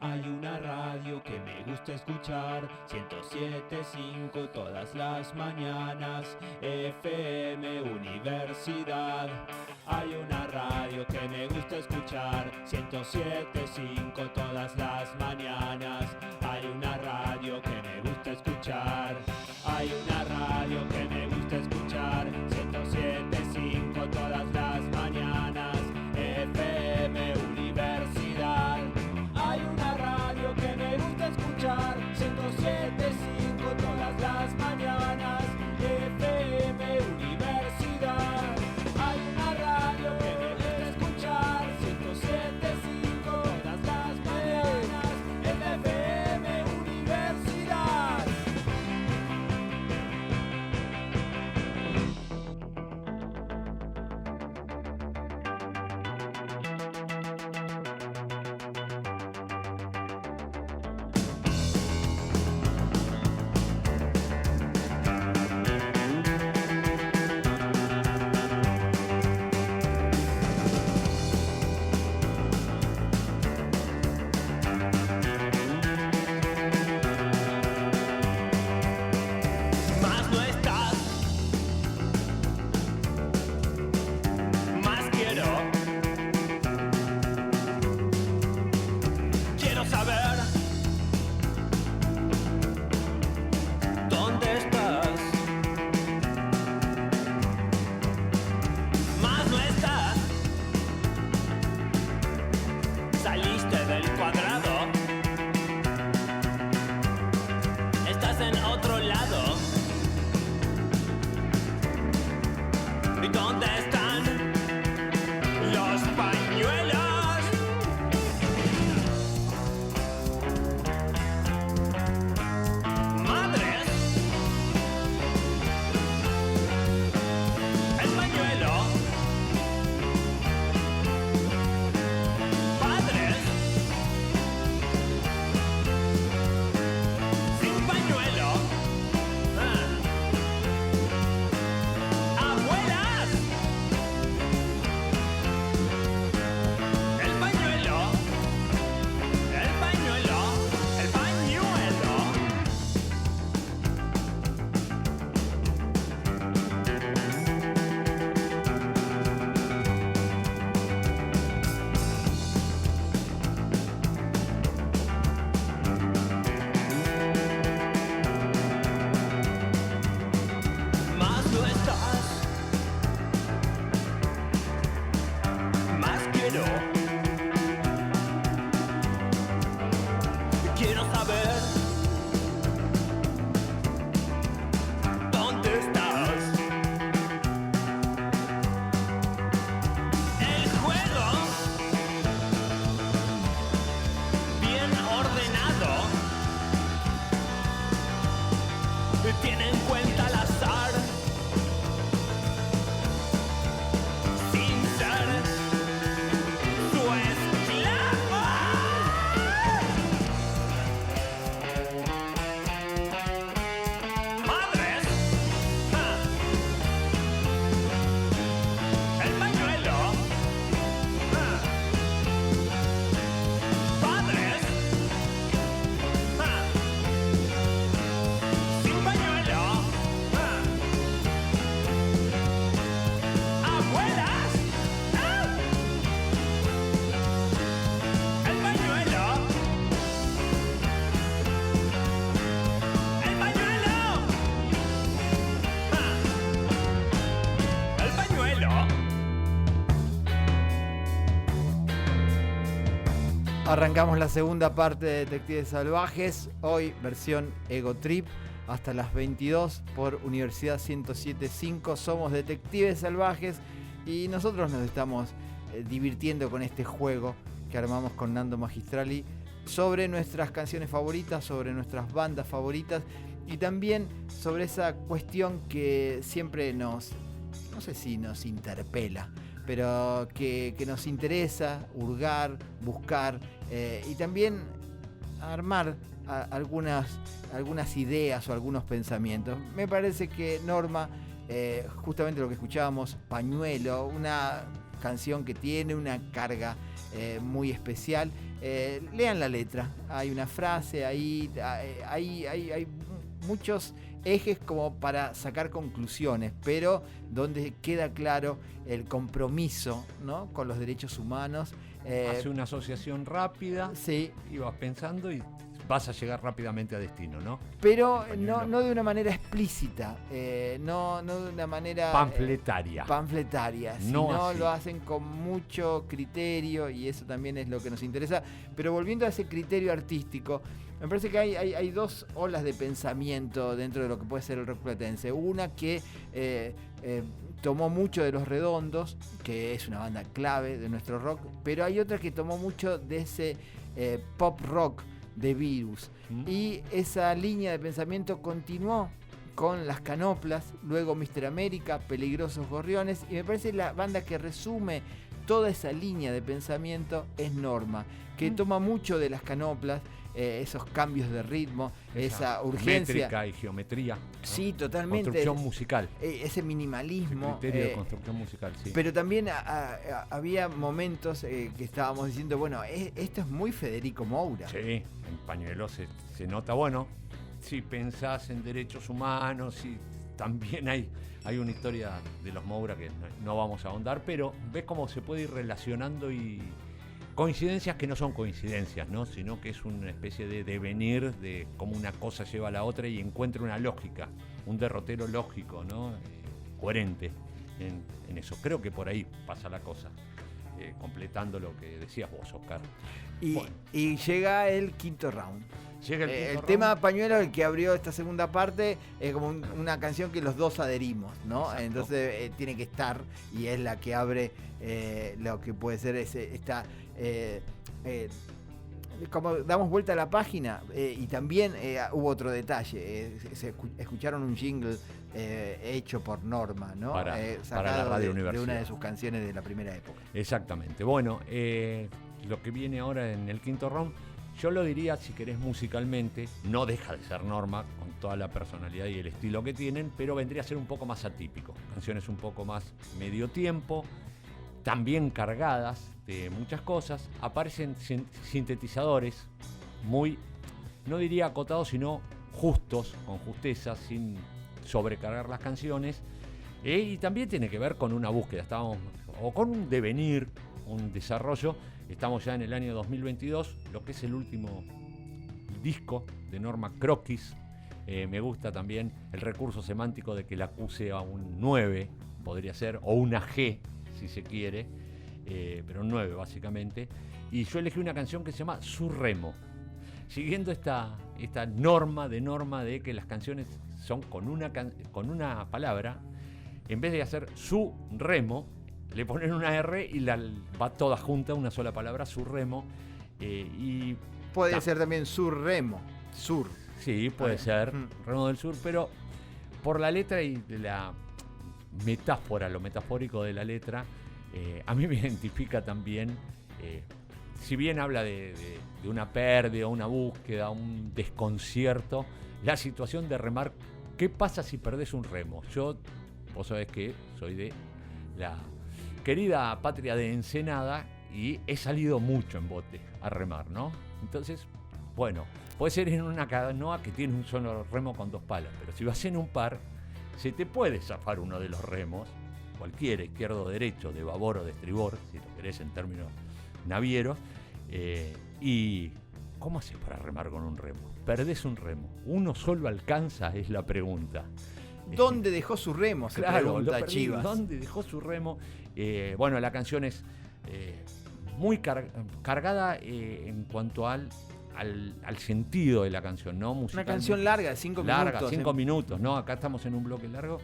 Hay una radio que me gusta escuchar, 107.5 todas las mañanas, FM Universidad. Hay una radio que me gusta escuchar, 107.5 todas las mañanas. Hay una radio que me gusta escuchar. Hay una radio que me gusta escuchar, 107.5 todas las mañanas, FM Universidad. Hay una radio que me gusta escuchar, 107.5 todas las mañanas, FM Universidad. Hay una radio que me gusta escuchar, 107.5 todas las mañanas, FM Universidad. Más no estás, más quiero saber dónde estás. Más no estás, saliste del cuadrado, estás en otro lado. ¿Y dónde están los pañuelos? Arrancamos la segunda parte de Detectives Salvajes, hoy versión Ego Trip, hasta las 22 por Universidad 107.5. Somos Detectives Salvajes y nosotros nos estamos divirtiendo con este juego que armamos con Nando Magistrali sobre nuestras canciones favoritas, sobre nuestras bandas favoritas y también sobre esa cuestión que siempre no sé si nos interpela, pero que nos interesa hurgar, buscar y también armar algunas ideas o algunos pensamientos. Me parece que Norma, justamente lo que escuchábamos, Pañuelo, una canción que tiene una carga muy especial. Lean la letra, hay una frase ahí, hay muchos ejes como para sacar conclusiones, pero donde queda claro el compromiso, ¿no?, con los derechos humanos. Hace una asociación rápida, sí, y vas pensando y vas a llegar rápidamente a destino, ¿no? Pero no de una manera explícita, no de una manera panfletaria, sino no lo hacen con mucho criterio y eso también es lo que nos interesa. Pero volviendo a ese criterio artístico, me parece que hay dos olas de pensamiento dentro de lo que puede ser el rock platense. Una que tomó mucho de Los Redondos, que es una banda clave de nuestro rock, pero hay otra que tomó mucho de ese pop rock de Virus. Y esa línea de pensamiento continuó con Las Canoplas, luego Mr. América, Peligrosos Gorriones, y me parece la banda que resume toda esa línea de pensamiento es Norma, que toma mucho de Las Canoplas, esos cambios de ritmo, esa urgencia. Métrica y geometría, ¿no? Sí, totalmente. Construcción musical. Ese minimalismo. El criterio de construcción musical, sí. Pero también había momentos que estábamos diciendo, bueno, esto es muy Federico Moura. Sí, en Pañuelo se nota, bueno, si pensás en derechos humanos, y también hay una historia de los Moura que no vamos a ahondar, pero ves cómo se puede ir relacionando y coincidencias que no son coincidencias, ¿no?, sino que es una especie de devenir de cómo una cosa lleva a la otra y encuentra una lógica, un derrotero lógico, ¿no?, coherente en eso. Creo que por ahí pasa la cosa, completando lo que decías vos, Oscar. Y llega el quinto round. El tema Pañuelo, el que abrió esta segunda parte, es como una canción que los dos adherimos, ¿no? Exacto. Entonces tiene que estar, y es la que abre lo que puede ser esta... como damos vuelta a la página, y también hubo otro detalle, escucharon un jingle hecho por Norma, ¿no? Para la Radio Universidad, de una de sus canciones de la primera época. Exactamente. Bueno, lo que viene ahora en el quinto round, yo lo diría, si querés musicalmente, no deja de ser Norma, con toda la personalidad y el estilo que tienen, pero vendría a ser un poco más atípico. Canciones un poco más medio tiempo, también cargadas de muchas cosas. Aparecen sintetizadores muy, no diría acotados, sino justos, con justeza, sin sobrecargar las canciones. Y también tiene que ver con una búsqueda, o con un devenir, un desarrollo. Estamos ya en el año 2022, lo que es el último disco de Norma, Croquis. Me gusta también el recurso semántico de que la acuse a un 9, podría ser, o una G, si se quiere, pero un 9 básicamente. Y yo elegí una canción que se llama Su Remo, siguiendo esta norma de que las canciones son con una palabra, en vez de hacer su remo, le ponen una R y va toda junta, una sola palabra, Su Remo. Y puede ser también Sur Remo, Sur. Sí, puede ser, Remo del Sur, pero por la letra y de la metáfora, lo metafórico de la letra, a mí me identifica también, si bien habla de una pérdida, una búsqueda, un desconcierto, la situación de remar. ¿Qué pasa si perdés un remo? Vos sabés que soy de la querida patria de Ensenada y he salido mucho en bote a remar, ¿no? Entonces, bueno, puede ser en una canoa que tiene un solo remo con dos palas, pero si vas en un par, se te puede zafar uno de los remos, cualquiera, izquierdo o derecho, de babor o de estribor, si lo querés en términos navieros, y ¿cómo haces para remar con un remo? Perdés un remo, ¿uno solo alcanza? Es la pregunta. ¿Dónde dejó su remo? Se pregunta Chivas. ¿Dónde dejó su remo? Bueno, la canción es muy cargada en cuanto al sentido de la canción, ¿no? Una canción larga, de 5 minutos. Larga, 5 minutos, ¿no? Acá estamos en un bloque largo.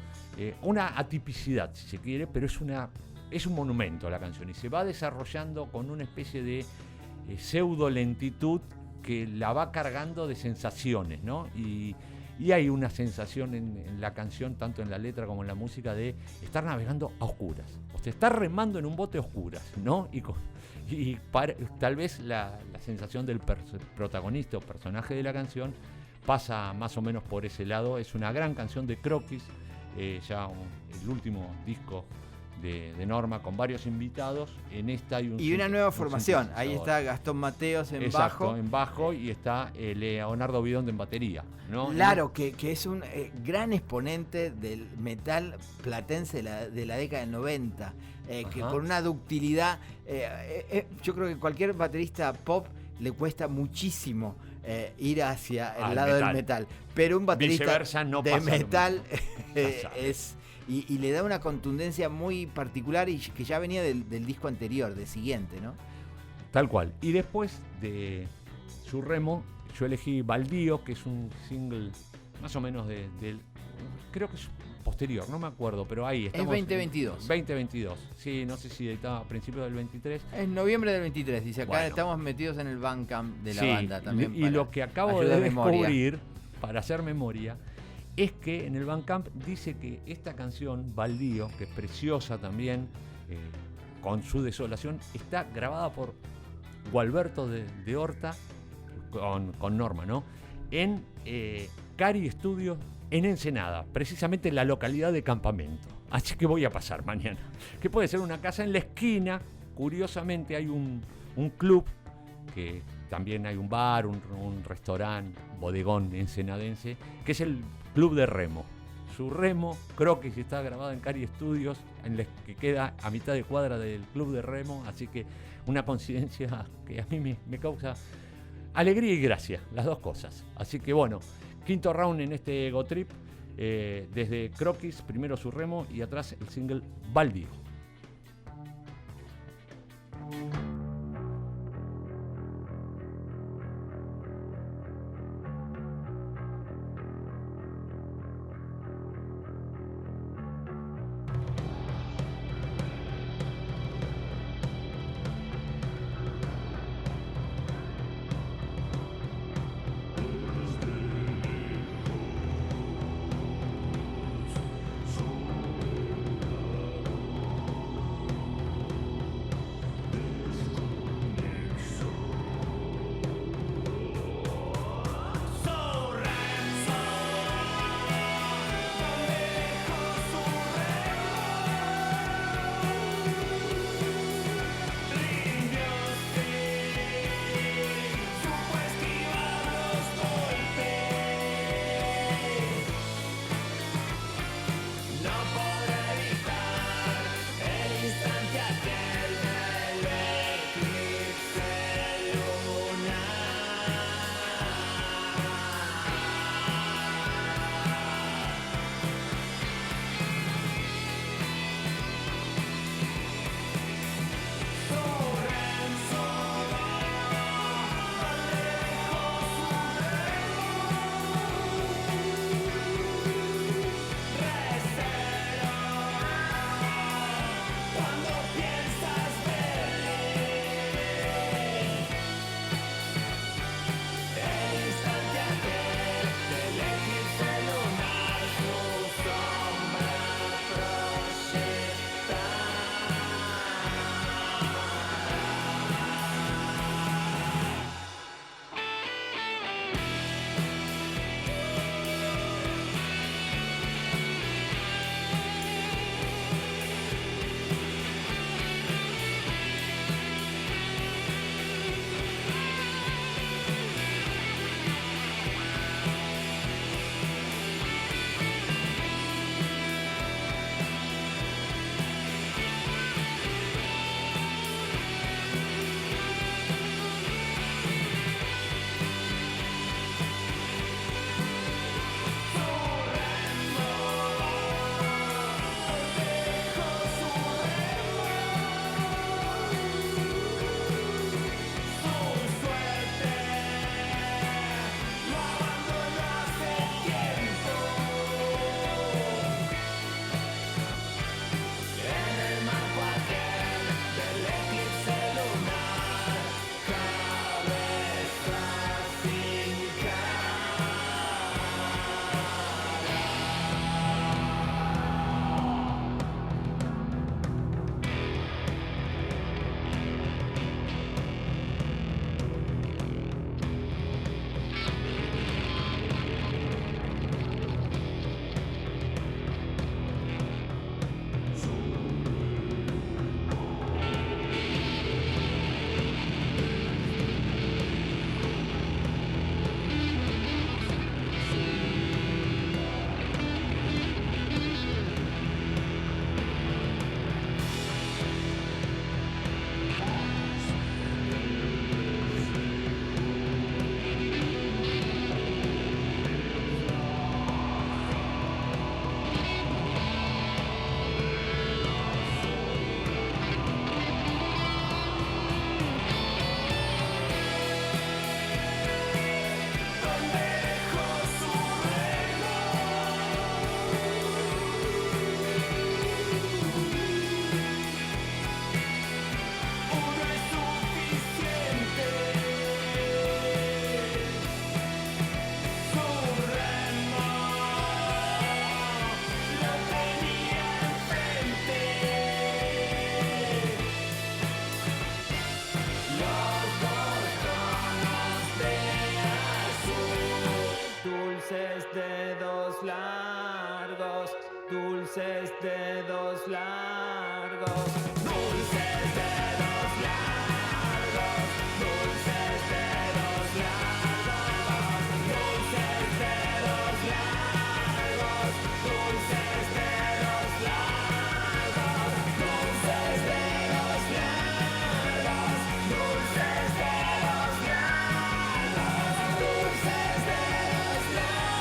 Una atipicidad, si se quiere, pero es un monumento a la canción y se va desarrollando con una especie de pseudo lentitud que la va cargando de sensaciones, ¿no? Y hay una sensación en la canción, tanto en la letra como en la música, de estar navegando a oscuras. O sea, estar remando en un bote a oscuras, ¿no? Tal vez la sensación del protagonista o personaje de la canción pasa más o menos por ese lado. Es una gran canción de Croquis, el último disco de Norma, con varios invitados. En esta hay una nueva formación. Ahí está Gastón Mateos en bajo. En bajo, y está Leonardo Bidón en batería, ¿no? Claro, que es un gran exponente del metal platense de la década del 90, que con una ductilidad, yo creo que cualquier baterista pop le cuesta muchísimo ir hacia el lado del metal, pero un baterista de metal es... Y le da una contundencia muy particular y que ya venía del disco anterior, del siguiente, ¿no? Tal cual. Y después de Su Remo, yo elegí Baldío, que es un single más o menos del... Creo que es posterior, no me acuerdo, pero ahí estamos. Es 2022. 2022. Sí, no sé si estaba a principios del 23. Es noviembre del 23, dice acá. Bueno, estamos metidos en el Bandcamp de la banda también. Y lo que acabo de descubrir, para hacer memoria, es que en el Bandcamp dice que esta canción, Baldío, que es preciosa también, con su desolación, está grabada por Gualberto de Horta con Norma, ¿no? En Cari Studios en Ensenada, precisamente en la localidad de Campamento. Así que voy a pasar mañana. Que puede ser una casa en la esquina. Curiosamente hay un club, que también hay un bar, un restaurante, bodegón ensenadense, que es el Club de Remo. Su Remo, Croquis, está grabado en Cari Studios, que queda a mitad de cuadra del Club de Remo, así que una coincidencia que a mí me causa alegría y gracia, las dos cosas. Así que bueno, quinto round en este Ego Trip, desde Croquis, primero Su Remo y atrás el single Baldío. dulces dedos largos, dulces dedos largos, dulces dedos largos, dulces dedos largos, dulces dedos largos, dulces dedos largos, dulces dedos largos, dulces dedos largos.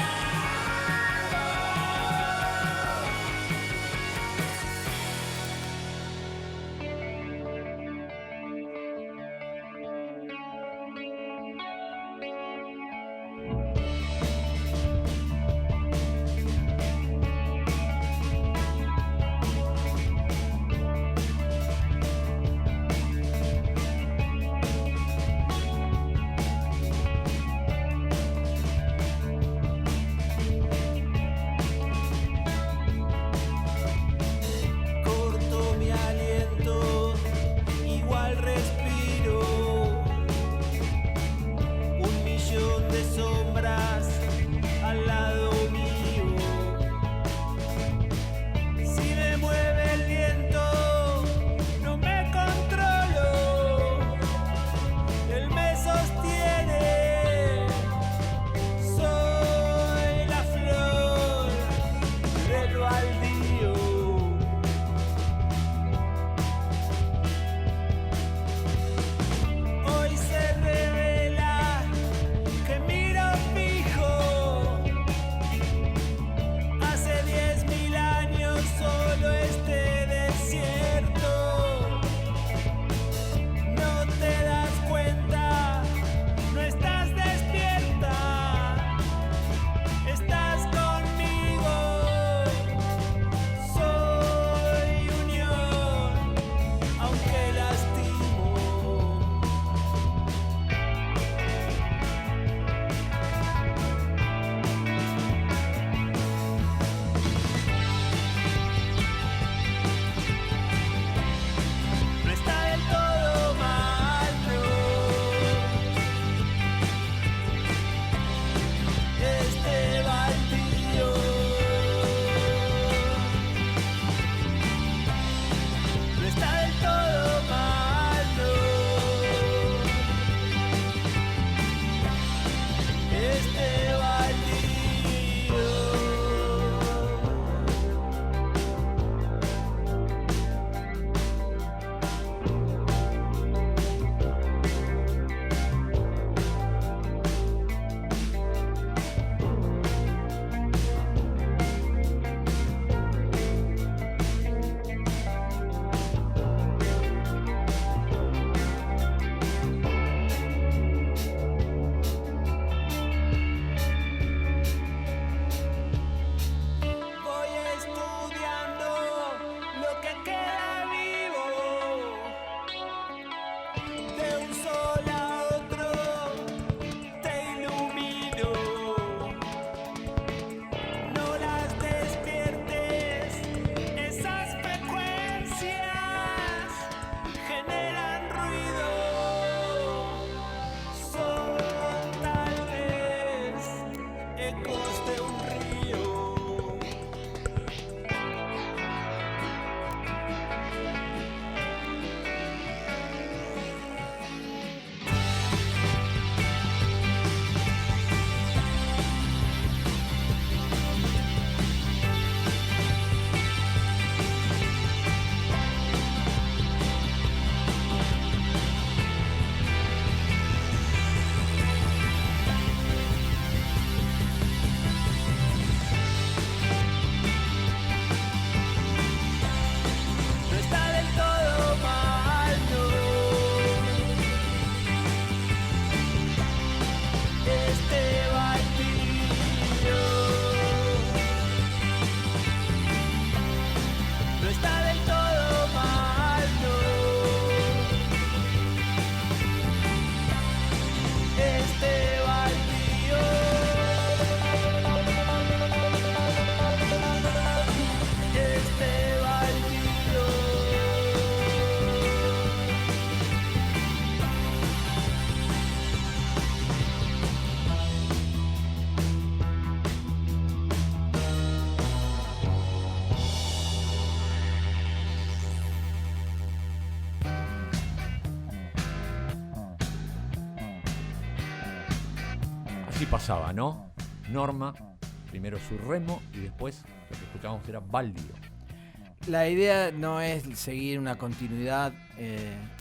Así pasaba, ¿no? Norma, primero su remo y después lo que escuchábamos era Baldío. La idea no es seguir una continuidad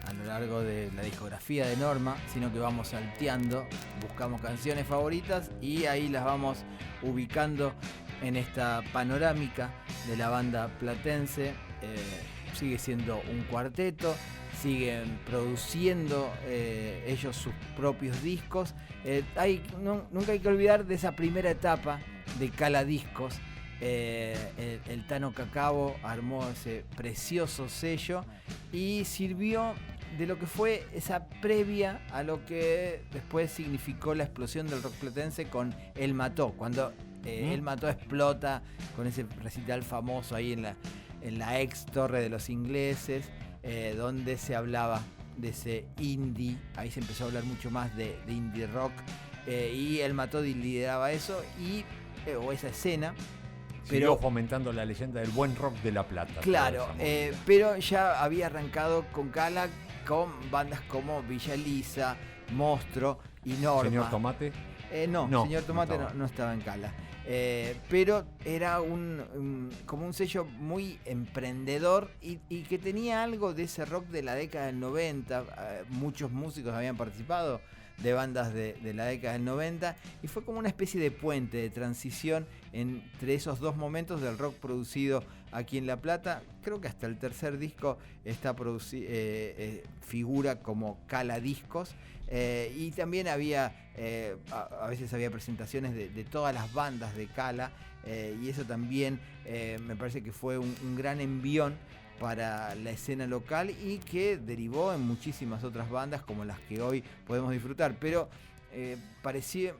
a lo largo de la discografía de Norma, sino que vamos salteando, buscamos canciones favoritas y ahí las vamos ubicando en esta panorámica de la banda platense. Sigue siendo un cuarteto, siguen produciendo ellos sus propios discos. Nunca hay que olvidar de esa primera etapa de Cala Discos. El Tano Cacabo armó ese precioso sello y sirvió de lo que fue esa previa a lo que después significó la explosión del rock platense con El Mató, cuando El Mató explota con ese recital famoso ahí en la ex Torre de los Ingleses, donde se hablaba de ese indie. Ahí se empezó a hablar mucho más de indie rock, y El Mató lideraba eso o esa escena. Siguió fomentando la leyenda del buen rock de La Plata. Claro, pero ya había arrancado con Cala, con bandas como Villa Elisa, Monstruo y Norma. ¿Señor Tomate? No, Señor Tomate no estaba en Cala. Pero era como un sello muy emprendedor y que tenía algo de ese rock de la década del 90. Muchos músicos habían participado de bandas de la década del 90 y fue como una especie de puente de transición entre esos dos momentos del rock producido aquí en La Plata. Creo que hasta el tercer disco está figura como Cala Discos, y también había a veces había presentaciones de todas las bandas de Cala, y eso también me parece que fue un gran envión para la escena local y que derivó en muchísimas otras bandas como las que hoy podemos disfrutar. Pero parecía,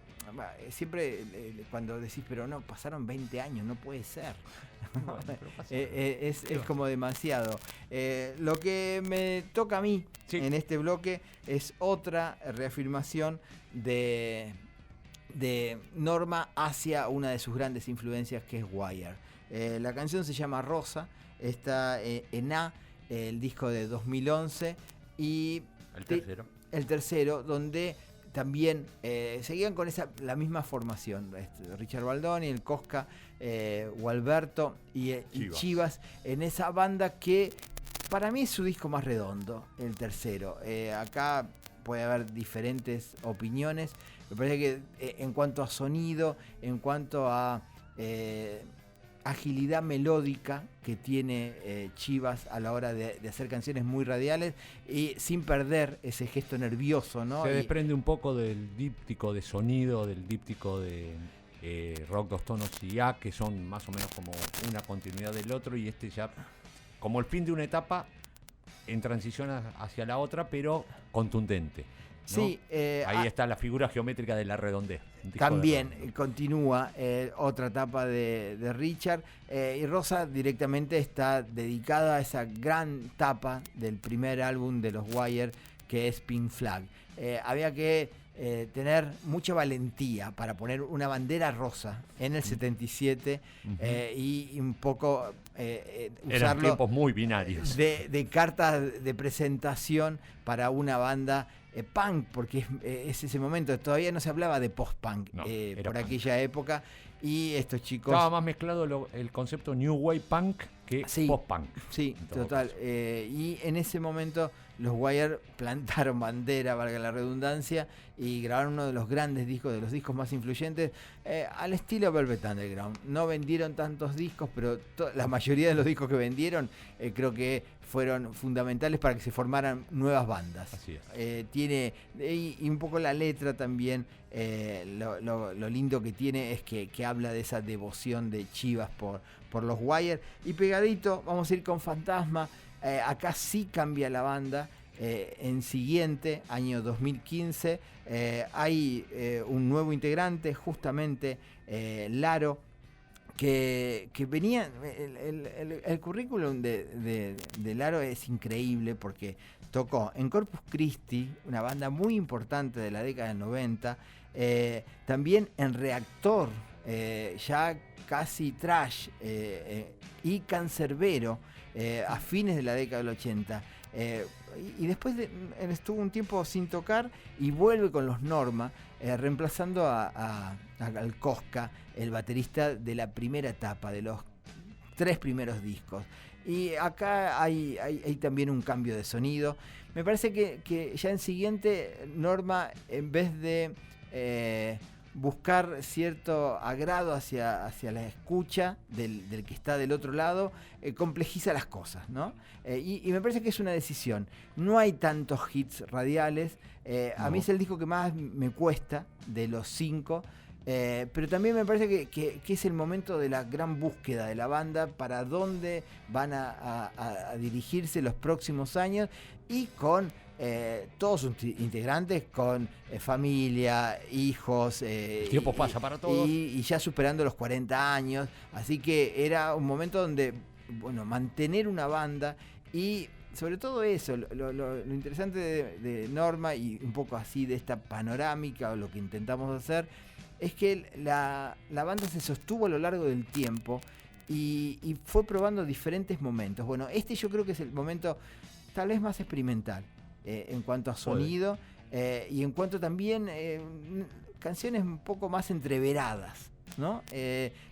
siempre cuando decís, pero no, pasaron 20 años, no puede ser. Es como demasiado. Lo que me toca a mí en este bloque es otra reafirmación de Norma hacia una de sus grandes influencias, que es Wire. La canción se llama Rosa, está en el disco de 2011 y el tercero, donde también seguían con la misma formación, Richard Baldoni, el Cosca, Gualberto y Chivas, en esa banda que para mí es su disco más redondo, el tercero. Acá puede haber diferentes opiniones. Me parece que en cuanto a sonido, en cuanto a agilidad melódica que tiene Chivas a la hora de hacer canciones muy radiales y sin perder ese gesto nervioso, ¿no? Se desprende un poco del díptico de sonido, del díptico de rock dos tonos y A, que son más o menos como una continuidad del otro, y este ya como el fin de una etapa en transición hacia la otra, pero contundente, ¿no? Sí, ahí está la figura geométrica de la redondez. También continúa otra etapa de Richard, y Rosa directamente está dedicada a esa gran etapa del primer álbum de los Wire, que es Pink Flag. Había que tener mucha valentía para poner una bandera rosa en el 77, y un poco usarlo. Eran tiempos muy binarios. De carta de presentación para una banda punk, porque es ese momento. Todavía no se hablaba de post-punk por punk. aquella época, y estos chicos... Estaba más mezclado el concepto New Wave Punk que post-punk. Sí, total. Y en ese momento los Wire plantaron bandera, valga la redundancia, y grabaron uno de los grandes discos, de los discos más influyentes, al estilo Velvet Underground. No vendieron tantos discos, pero la mayoría de los discos que vendieron creo que fueron fundamentales para que se formaran nuevas bandas. Así es. Tiene, y un poco la letra también, lo lindo que tiene es que habla de esa devoción de Chivas por los Wire. Y pegadito, vamos a ir con Fantasma. Acá sí cambia la banda. En siguiente, año 2015, hay un nuevo integrante, justamente Laro, que venía, el currículum de Laro es increíble, porque tocó en Corpus Christi, una banda muy importante de la década del 90, también en Reactor, ya casi trash, y Cancerbero, a fines de la década del 80. Y después estuvo un tiempo sin tocar y vuelve con los Norma, reemplazando al Cosca, el baterista de la primera etapa, de los 3 primeros discos. Y acá hay también un cambio de sonido. Me parece que ya en siguiente Norma, en vez de buscar cierto agrado hacia la escucha del que está del otro lado, complejiza las cosas, ¿no? Y me parece que es una decisión. No hay tantos hits radiales. A mí es el disco que más me cuesta de los 5. Pero también me parece que es el momento de la gran búsqueda de la banda para dónde van a dirigirse los próximos años, y con todos sus integrantes, con familia, hijos. El tiempo pasa para todos. Y ya superando los 40 años. Así que era un momento donde, bueno, mantener una banda y... Sobre todo eso, lo interesante de Norma, y un poco así de esta panorámica, o lo que intentamos hacer, es que la banda se sostuvo a lo largo del tiempo y fue probando diferentes momentos. Bueno, yo creo que es el momento tal vez más experimental en cuanto a sonido, y en cuanto también canciones un poco más entreveradas, ¿no?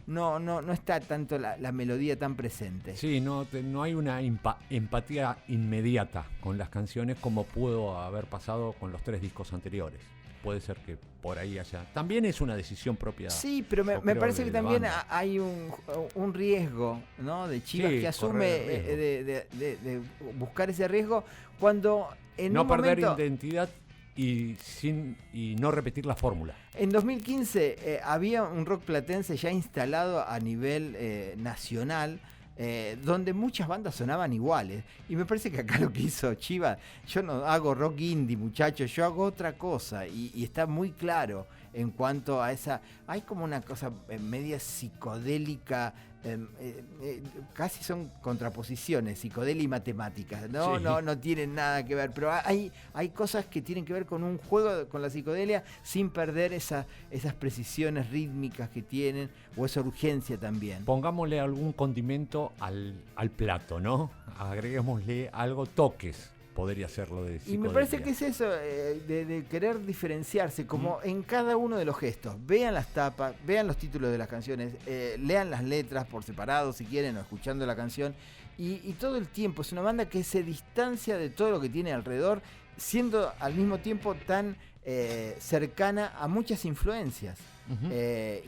No está tanto la melodía tan presente. Sí, no hay una empatía inmediata con las canciones como pudo haber pasado con los 3 discos anteriores. Puede ser que por ahí haya... También es una decisión propia. Sí, pero me parece que también hay un riesgo, ¿no? De Chivas, que asume de buscar ese riesgo cuando en no un perder momento... identidad y no repetir la fórmula. En 2015 había un rock platense ya instalado a nivel nacional, donde muchas bandas sonaban iguales. Y me parece que acá lo que hizo Chivas, yo no hago rock indie, muchachos, yo hago otra cosa. Y está muy claro en cuanto a esa... Hay como una cosa media psicodélica, casi son contraposiciones, psicodelia y matemáticas, ¿no? Sí. No tienen nada que ver, pero hay cosas que tienen que ver con un juego con la psicodelia sin perder esas precisiones rítmicas que tienen, o esa urgencia también. Pongámosle algún condimento al plato, ¿no? Agreguémosle algo, toques. Podría serlo de psicodelia. Y me parece que es eso, de querer diferenciarse, como en cada uno de los gestos. Vean las tapas, vean los títulos de las canciones, lean las letras por separado si quieren, o escuchando la canción. Y todo el tiempo es una banda que se distancia de todo lo que tiene alrededor, siendo al mismo tiempo tan cercana a muchas influencias. Uh-huh.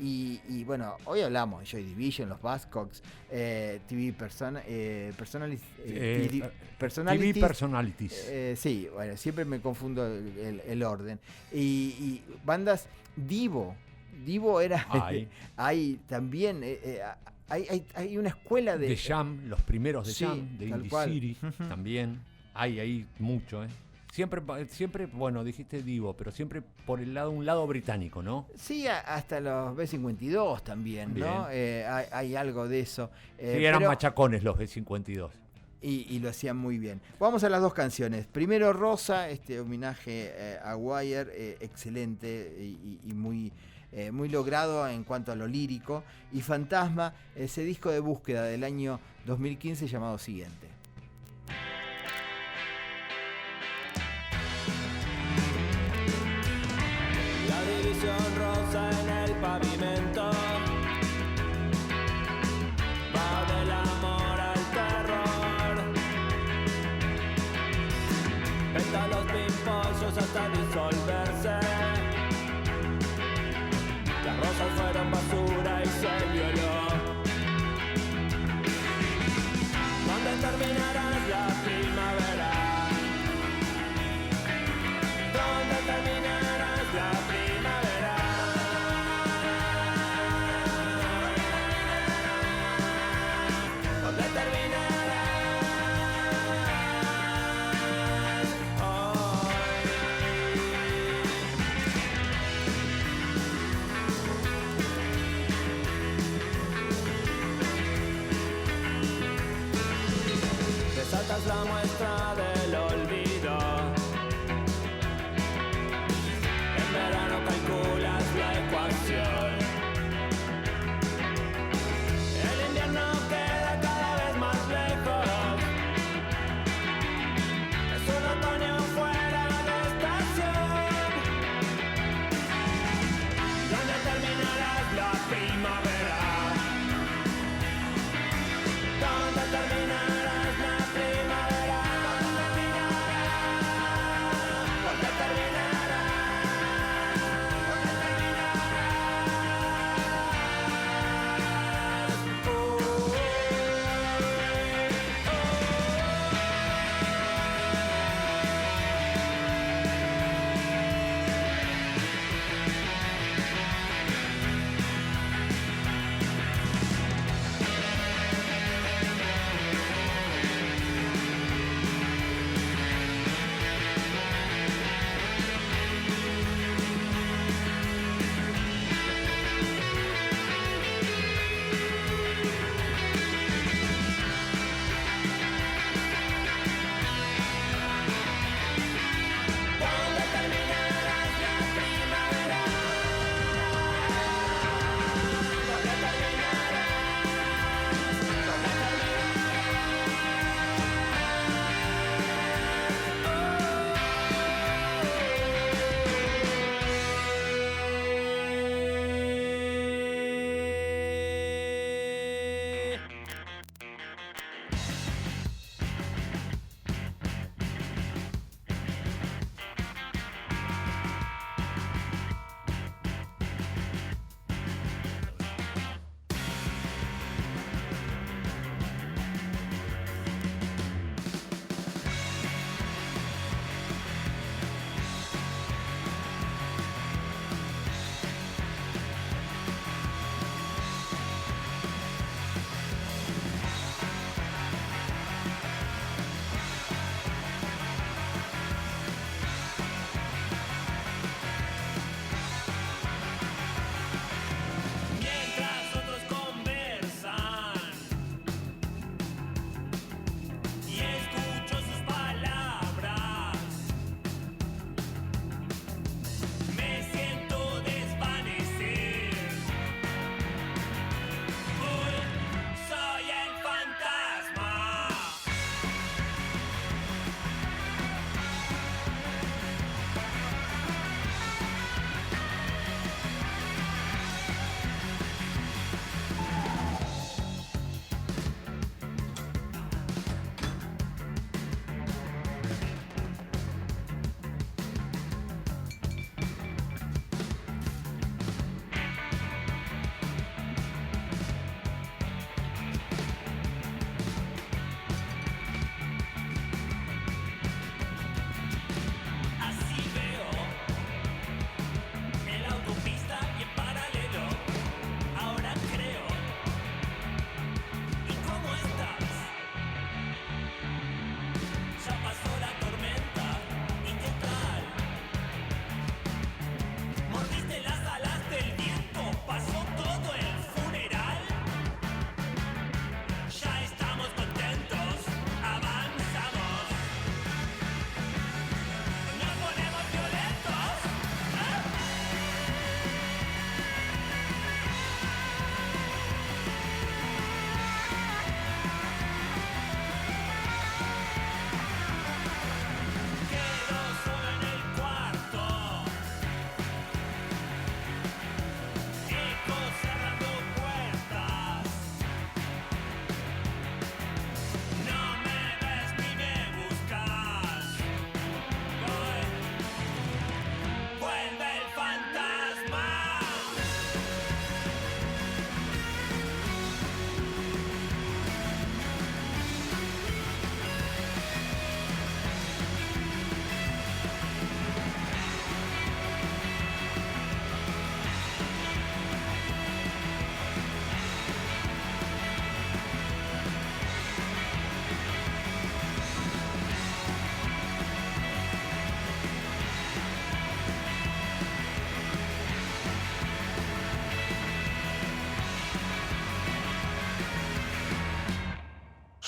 Y bueno, hoy hablamos de Joy Division, los Buzzcocks, TV Personalities. Sí, bueno, siempre me confundo el orden. Y bandas Divo era... hay también... Hay una escuela de... De Jam, los primeros de Jam, de tal Indie cual. City, también. Hay mucho, Siempre, bueno, dijiste Divo, pero siempre por un lado británico, ¿no? Sí, hasta los B-52 también, bien, ¿no? Hay algo de eso. Sí, eran machacones los B-52. Y lo hacían muy bien. Vamos a las 2 canciones. Primero Rosa, homenaje a Wire, excelente y muy logrado en cuanto a lo lírico. Y Fantasma, ese disco de búsqueda del año 2015 llamado Siguiente. Rosa en el pavimento, va del amor al terror, pétalos pimposos hasta disolverse, las rosas fueron basura y se violó. ¿Dónde terminarás la primavera? ¿Dónde terminarás la primavera?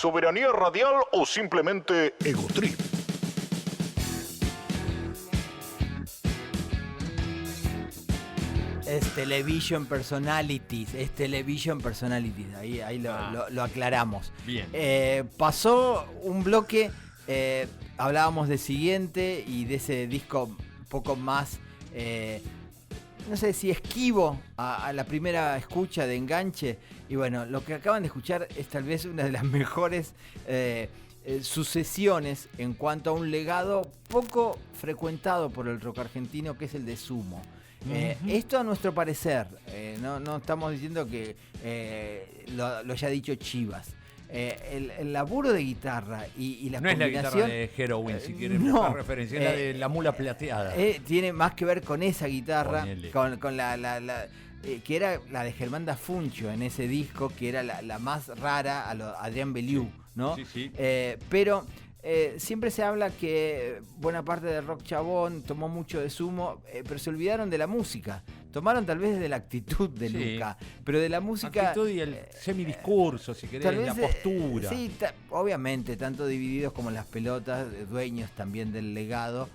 soberanía radial o simplemente Ego Trip. Es Television Personalities, ahí lo aclaramos. Bien. Pasó un bloque, hablábamos de Siguiente y de ese disco un poco más, no sé si esquivo a la primera escucha de enganche. Y bueno, lo que acaban de escuchar es tal vez una de las mejores sucesiones en cuanto a un legado poco frecuentado por el rock argentino, que es el de Sumo. Esto a nuestro parecer, no estamos diciendo que lo haya dicho Chivas. El laburo de guitarra y la no es la combinación... guitarra de Heroin, si quieren no, buscar referencia, es la de la mula plateada. Tiene más que ver con esa guitarra, Ponele. con la que era la de Germán da Funcho en ese disco, que era la más rara a lo Adrián Belew, ¿no? Sí. Pero siempre se habla que buena parte del rock chabón tomó mucho de Sumo, pero se olvidaron de la música. Tomaron tal vez de la actitud de Sí. Luca, pero de la música... Actitud y el semidiscurso, si querés, tal vez, la postura. Sí, obviamente, tanto Divididos como Las Pelotas, dueños también del legado,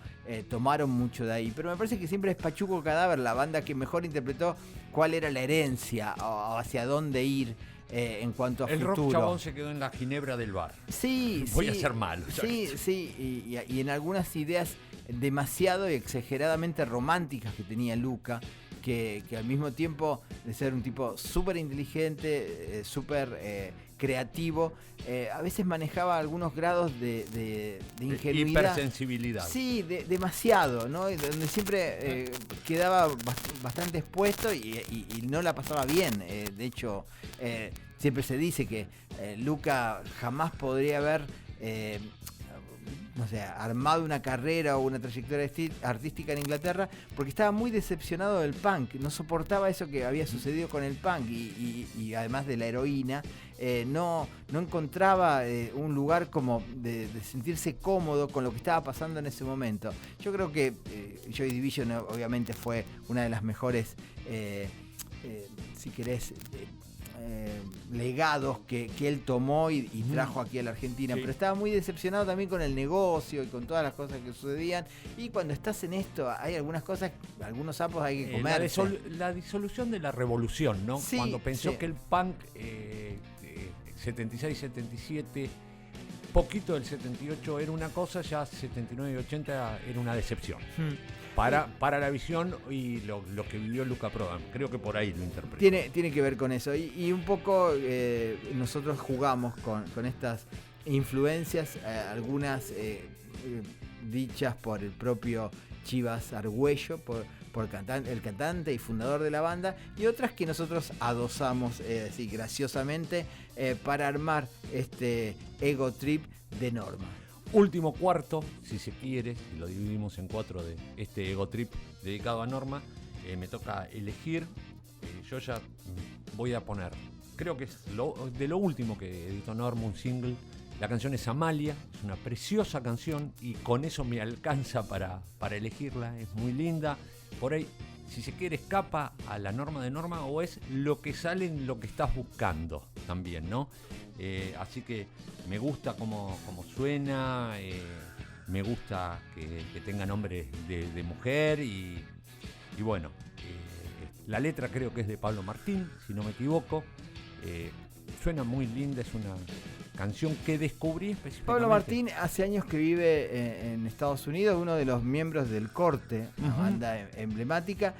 tomaron mucho de ahí. Pero me parece que siempre es Pachuco Cadáver la banda que mejor interpretó cuál era la herencia o hacia dónde ir en cuanto a el futuro. rock chabón se quedó en la ginebra del bar. Sí, Voy sí, a ser malo. Sí, y en algunas ideas demasiado y exageradamente románticas que tenía Luca, que al mismo tiempo de ser un tipo súper inteligente, súper creativo, a veces manejaba algunos grados de ingenuidad. Hipersensibilidad. Sí, demasiado, ¿no? Y donde siempre quedaba bastante expuesto y no la pasaba bien. De hecho, siempre se dice que Luca jamás podría haber armado una carrera o una trayectoria artística en Inglaterra, porque estaba muy decepcionado del punk, no soportaba eso que había sucedido con el punk y además de la heroína, no encontraba un lugar como de sentirse cómodo con lo que estaba pasando en ese momento. Yo creo que Joy Division obviamente fue una de las mejores, si querés, legados que él tomó y trajo aquí a la Argentina, Sí. pero estaba muy decepcionado también con el negocio y con todas las cosas que sucedían, y cuando estás en esto hay algunas cosas, algunos sapos hay que comer. La disolución de la revolución, ¿no? Sí, Cuando pensó sí. que el punk 76-77, poquito del 78 era una cosa, ya 79 y 80 era una decepción. Para la visión y lo que vivió Luca Prodan. Creo que por ahí lo interpreto. Tiene que ver con eso. Y un poco nosotros jugamos con estas influencias, algunas dichas por el propio Chivas Argüello, por el cantante y fundador de la banda, y otras que nosotros adosamos así graciosamente para armar este Ego Trip de Norma. Último cuarto, si se quiere, si lo dividimos en 4 de este Ego Trip dedicado a Norma, me toca elegir. Yo ya voy a poner, creo que es de lo último que editó Norma, un single. La canción es Amalia, es una preciosa canción y con eso me alcanza para elegirla. Es muy linda. Por ahí, si se quiere, escapa a la norma de Norma o es lo que sale en lo que estás buscando también, ¿no? Así que me gusta cómo suena, me gusta que tenga nombre de mujer y bueno, la letra creo que es de Pablo Martín, si no me equivoco. Suena muy linda, es una canción que descubrí específicamente. Pablo Martín hace años que vive en Estados Unidos, uno de los miembros del Corte, una banda emblemática,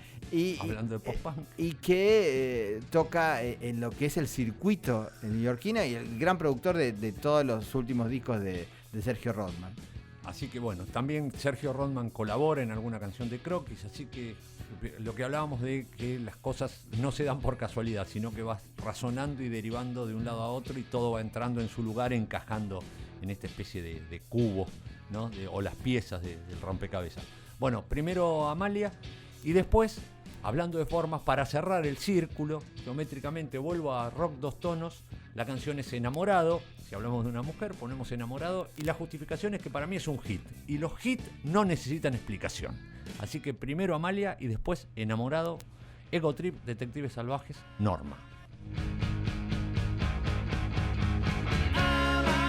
hablando de post-punk, y que toca en lo que es el circuito neoyorquino y el gran productor de todos los últimos discos de Sergio Rodman. Así que bueno, también Sergio Rodman colabora en alguna canción de Croquis, así que lo que hablábamos de que las cosas no se dan por casualidad, sino que vas razonando y derivando de un lado a otro y todo va entrando en su lugar, encajando en esta especie de cubo, ¿no? O las piezas del rompecabezas. Bueno, primero Amalia y después, hablando de formas, para cerrar el círculo, geométricamente vuelvo a Rock 2 tonos, la canción es Enamorado. Si hablamos de una mujer, ponemos Enamorado y la justificación es que para mí es un hit. Y los hits no necesitan explicación. Así que primero Amalia y después Enamorado, Ego Trip, Detectives Salvajes, Norma. Amalia.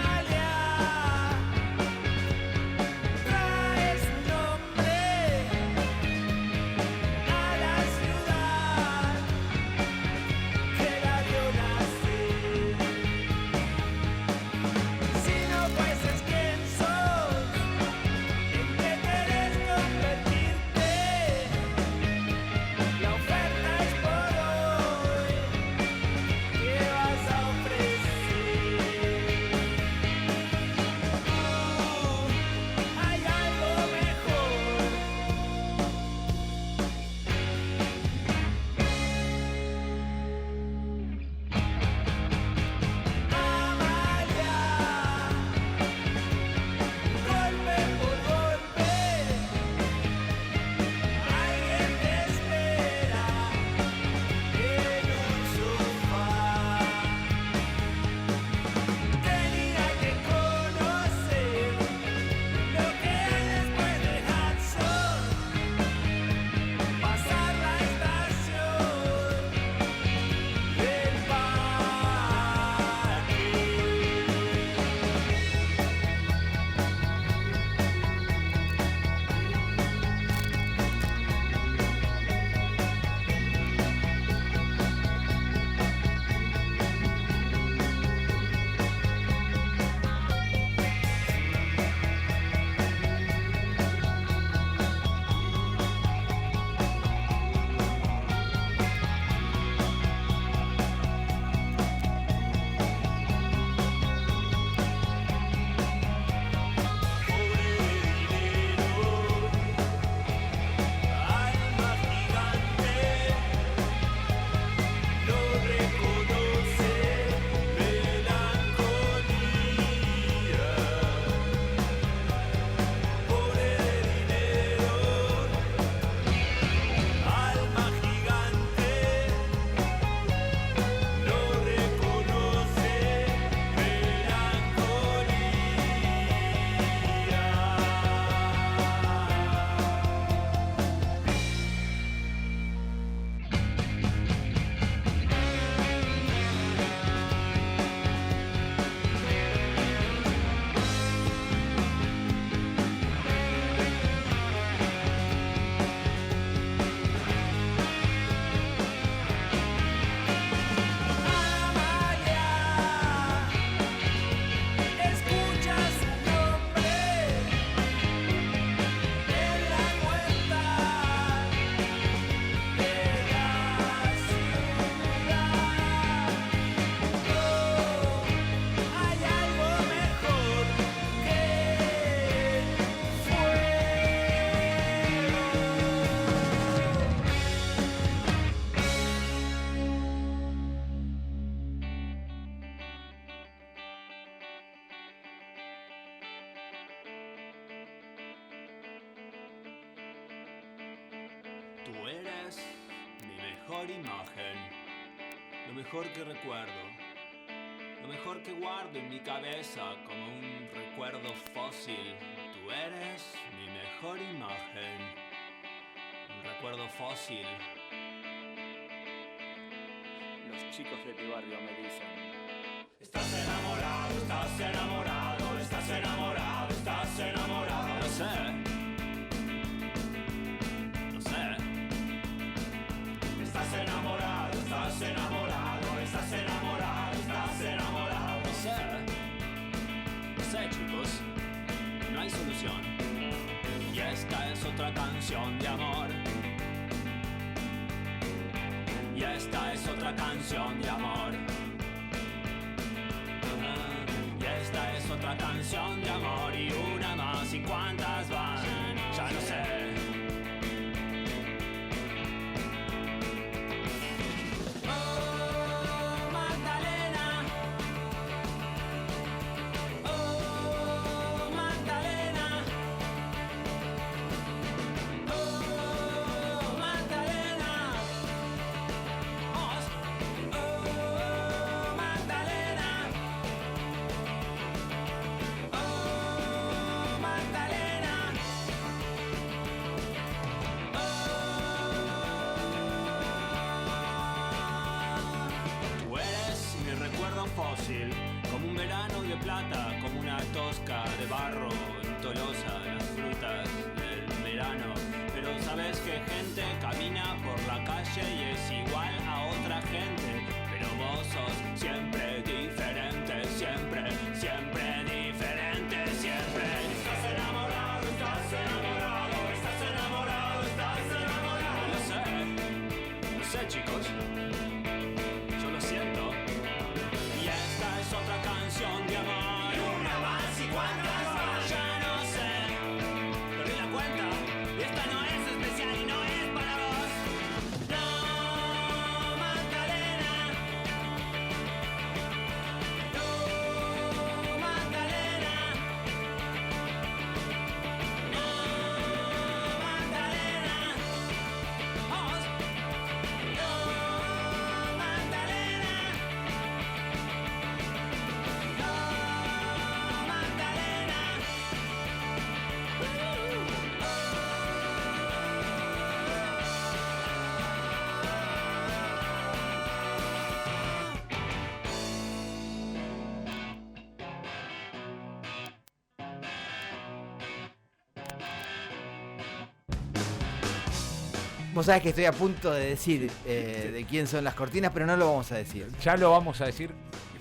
mejor imagen, lo mejor que recuerdo, lo mejor que guardo en mi cabeza como un recuerdo fósil. Tú eres mi mejor imagen, un recuerdo fósil. Los chicos de mi barrio me dicen: Estás enamorado, estás enamorado, estás enamorado, estás enamorado. No sé. Estás enamorado, estás enamorado, estás enamorado, estás enamorado. No sé, chicos, no hay solución. Y esta es otra canción de amor. Y esta es otra canción de amor. Y esta es otra canción de amor. Y una más, ¿y cuántas van? Ya no sé. Fósil, como un verano de plata, como una tosca de barro en Tolosa, las frutas del verano. Pero sabes que gente camina por la calle y es igual a otra gente. Pero vos sos siempre diferente, siempre, siempre diferente, siempre. Estás enamorado, estás enamorado, estás enamorado, estás enamorado. No sé, chicos, yo lo siento. Es otra canción de amor. Y una más, ¿y cuántas más? Ya no sé, perdí la cuenta. Y esta no es especial y no es para vos. No, Magdalena. No, Magdalena. No, Magdalena. Vamos. No, Magdalena. Vos sabés que estoy a punto de decir de quién son las cortinas, pero no lo vamos a decir. Ya lo vamos a decir.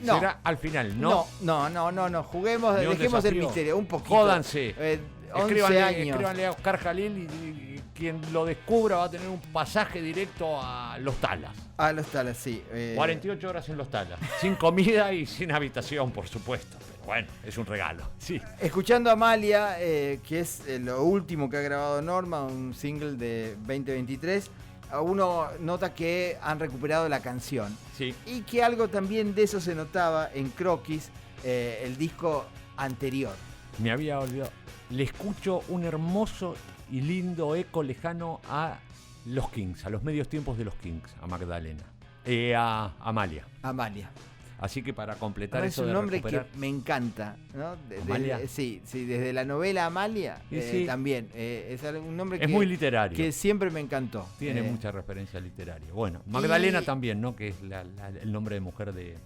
No. Será al final, ¿no? No. Juguemos, Ni un dejemos el desafío. misterio, un poquito. Jódanse. 11 años. Escríbanle a Oscar Jalil y quien lo descubra va a tener un pasaje directo a Los Talas. A Los Talas, sí. 48 horas en Los Talas. Sin comida y sin habitación, por supuesto. Pero bueno, es un regalo. Sí. Escuchando a Amalia, que es lo último que ha grabado Norma, un single de 2023, uno nota que han recuperado la canción. Sí. Y que algo también de eso se notaba en Croquis, el disco anterior. Me había olvidado. Le escucho un hermoso y lindo eco lejano a los Kings, a los medios tiempos de los Kings, a Magdalena. A Amalia. Amalia. Así que para completar Es eso un de nombre recuperar... que me encanta, ¿no? Amalia. Sí, desde la novela Amalia Sí. también. Es un nombre Es muy literario. que siempre me encantó. Tiene mucha referencia literaria. Bueno, Magdalena también, ¿no? Que es el nombre de mujer de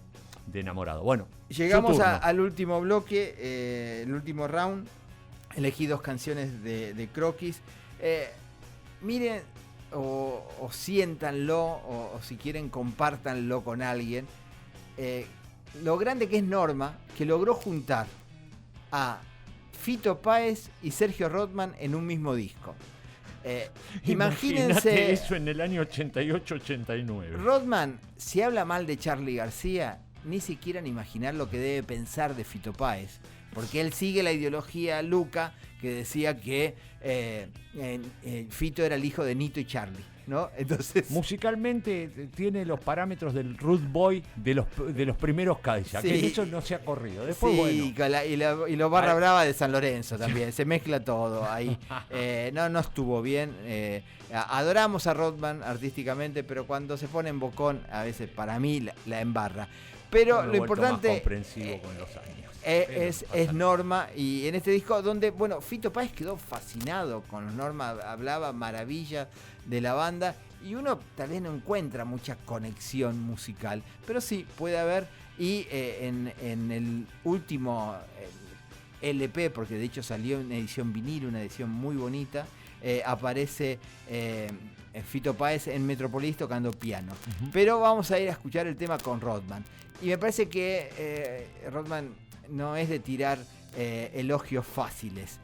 enamorado. Bueno, llegamos su turno. al último bloque, el último round. Elegí dos canciones de Croquis. Miren o siéntanlo o si quieren compártanlo con alguien. Lo grande que es Norma, que logró juntar a Fito Páez y Sergio Rothman en un mismo disco. Imagínense Imagínate eso en el año 88-89. Rothman, si habla mal de Charly García, ni siquiera imaginar lo que debe pensar de Fito Páez, porque él sigue la ideología Luca, que decía que Fito era el hijo de Nito y Charly. ¿no? Entonces, musicalmente tiene los parámetros del Rude Boy de los primeros Cadillac, Sí. que eso no se ha corrido. Después, sí, bueno. y los barra brava de San Lorenzo también, se mezcla todo ahí. No estuvo bien. Adoramos a Rodman artísticamente, pero cuando se pone en bocón, a veces para mí la embarra. Pero Me he lo vuelto importante más comprensivo con los años. es Norma, y en este disco donde, bueno, Fito Páez quedó fascinado con los Norma, hablaba maravillas de la banda, y uno tal vez no encuentra mucha conexión musical, pero sí puede haber, y en el último LP, porque de hecho salió una edición vinilo, una edición muy bonita, aparece Fito Páez en Metropolis tocando piano. Pero vamos a ir a escuchar el tema con Rodman. Y me parece que Rodman no es de tirar elogios fáciles.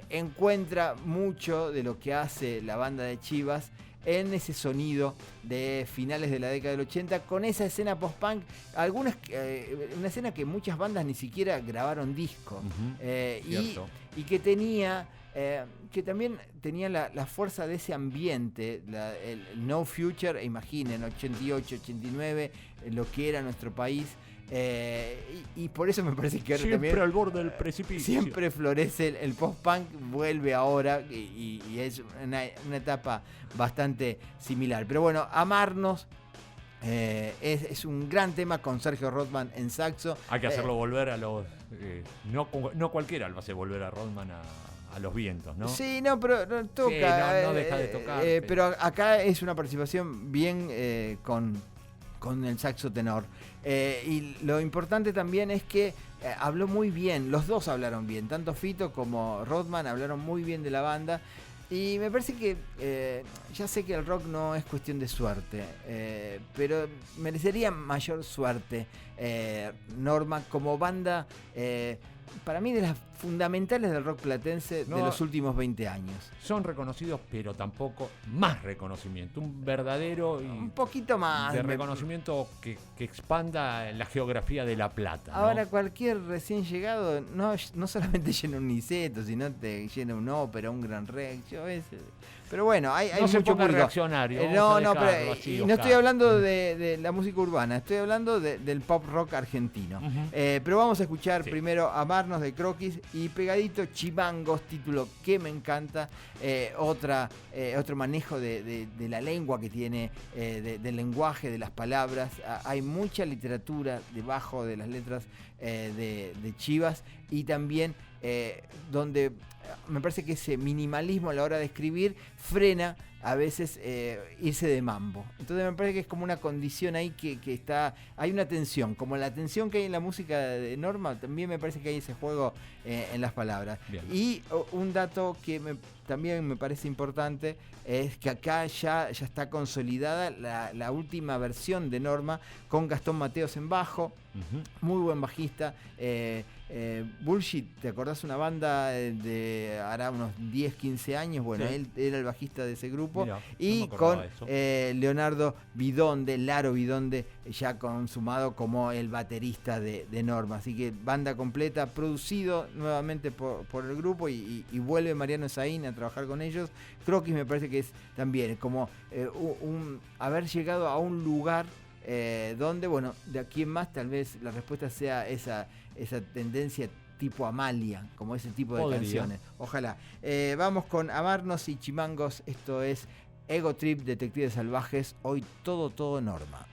Encuentra mucho de lo que hace la banda de Chivas en ese sonido de finales de la década del 80, con esa escena post-punk, una escena que muchas bandas ni siquiera grabaron disco. Y que tenía... que también tenía la fuerza de ese ambiente, el No Future, imaginen, 88, 89, lo que era nuestro país, y por eso me parece que ahora siempre también al borde del precipicio. siempre florece el post-punk, vuelve ahora, y es una etapa bastante similar. Pero bueno, Amarnos es un gran tema con Sergio Rodman en saxo. Hay que hacerlo volver a los... no cualquiera lo hace volver a Rodman a los vientos, ¿no? Sí, no, pero no toca. Sí, no deja de tocar. Pero acá es una participación bien con el saxo tenor. Y lo importante también es que habló muy bien, los dos hablaron bien, tanto Fito como Rodman hablaron muy bien de la banda. Y me parece que ya sé que el rock no es cuestión de suerte, pero merecería mayor suerte Norma como banda, para mí de las fundamentales del rock platense de los últimos 20 años. Son reconocidos, pero tampoco más reconocimiento. Un verdadero y un poquito más de reconocimiento que expanda la geografía de La Plata, ¿no? Ahora cualquier recién llegado no solamente llena un Niceto, sino te llena un ópera, un Gran Rex. Pero bueno, hay no se mucho ponga público. reaccionario. No estoy hablando de la música urbana, estoy hablando del pop rock argentino. Pero vamos a escuchar primero Amarnos de Croquis y pegadito Chimangos, título que me encanta. Otro manejo de la lengua que tiene, del lenguaje, de las palabras. Hay mucha literatura debajo de las letras de Chivas, y también donde me parece que ese minimalismo a la hora de escribir frena a veces irse de mambo. Entonces me parece que es como una condición ahí que está, hay una tensión, como la tensión que hay en la música de Norma, también me parece que hay ese juego en las palabras. Bien. Y un dato que también me parece importante es que acá ya está consolidada la última versión de Norma con Gastón Mateos en bajo, muy buen bajista. Bullshit, ¿te acordás? Una banda de hará unos 10, 15 años. Bueno, sí. Él era el bajista de ese grupo. Mirá, y no con Leonardo Bidonde, Laro Bidonde, ya consumado como el baterista de Norma. Así que banda completa, producido nuevamente por el grupo, y vuelve Mariano Saín a trabajar con ellos. Croquis me parece que es también como haber llegado a un lugar donde, bueno, de aquí en más tal vez la respuesta sea esa tendencia tipo Amalia, como ese tipo de canciones. Ojalá. Vamos con Amarnos y Chimangos. Esto es Ego Trip, Detectives Salvajes. Hoy todo Norma.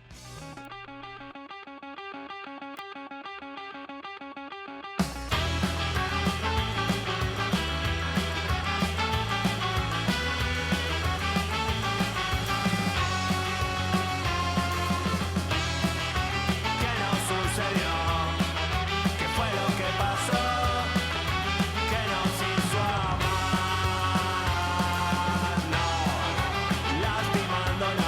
Lastimándonos,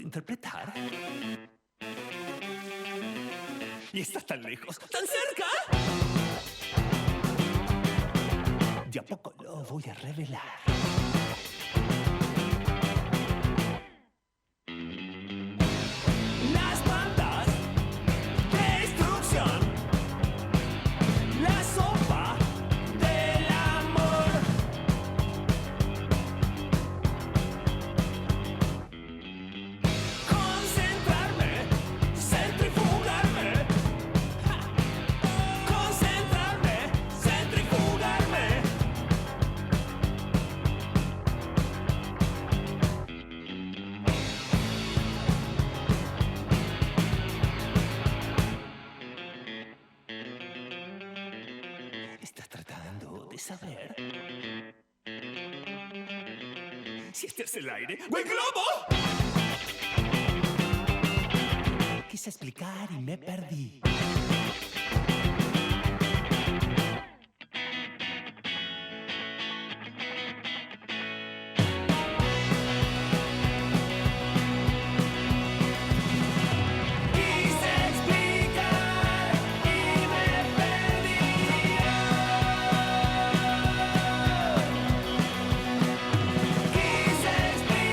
interpretar. Y estás tan lejos, tan cerca. De a poco lo voy a revelar. Las bandas de destrucción, la sopa del amor. Concentrarme, centrifugarme. Concentrarme, centrifugarme. Estás tratando de saber si este es el aire o el globo. Quise explicar y me perdí. Quise explicar y me perdí. Quise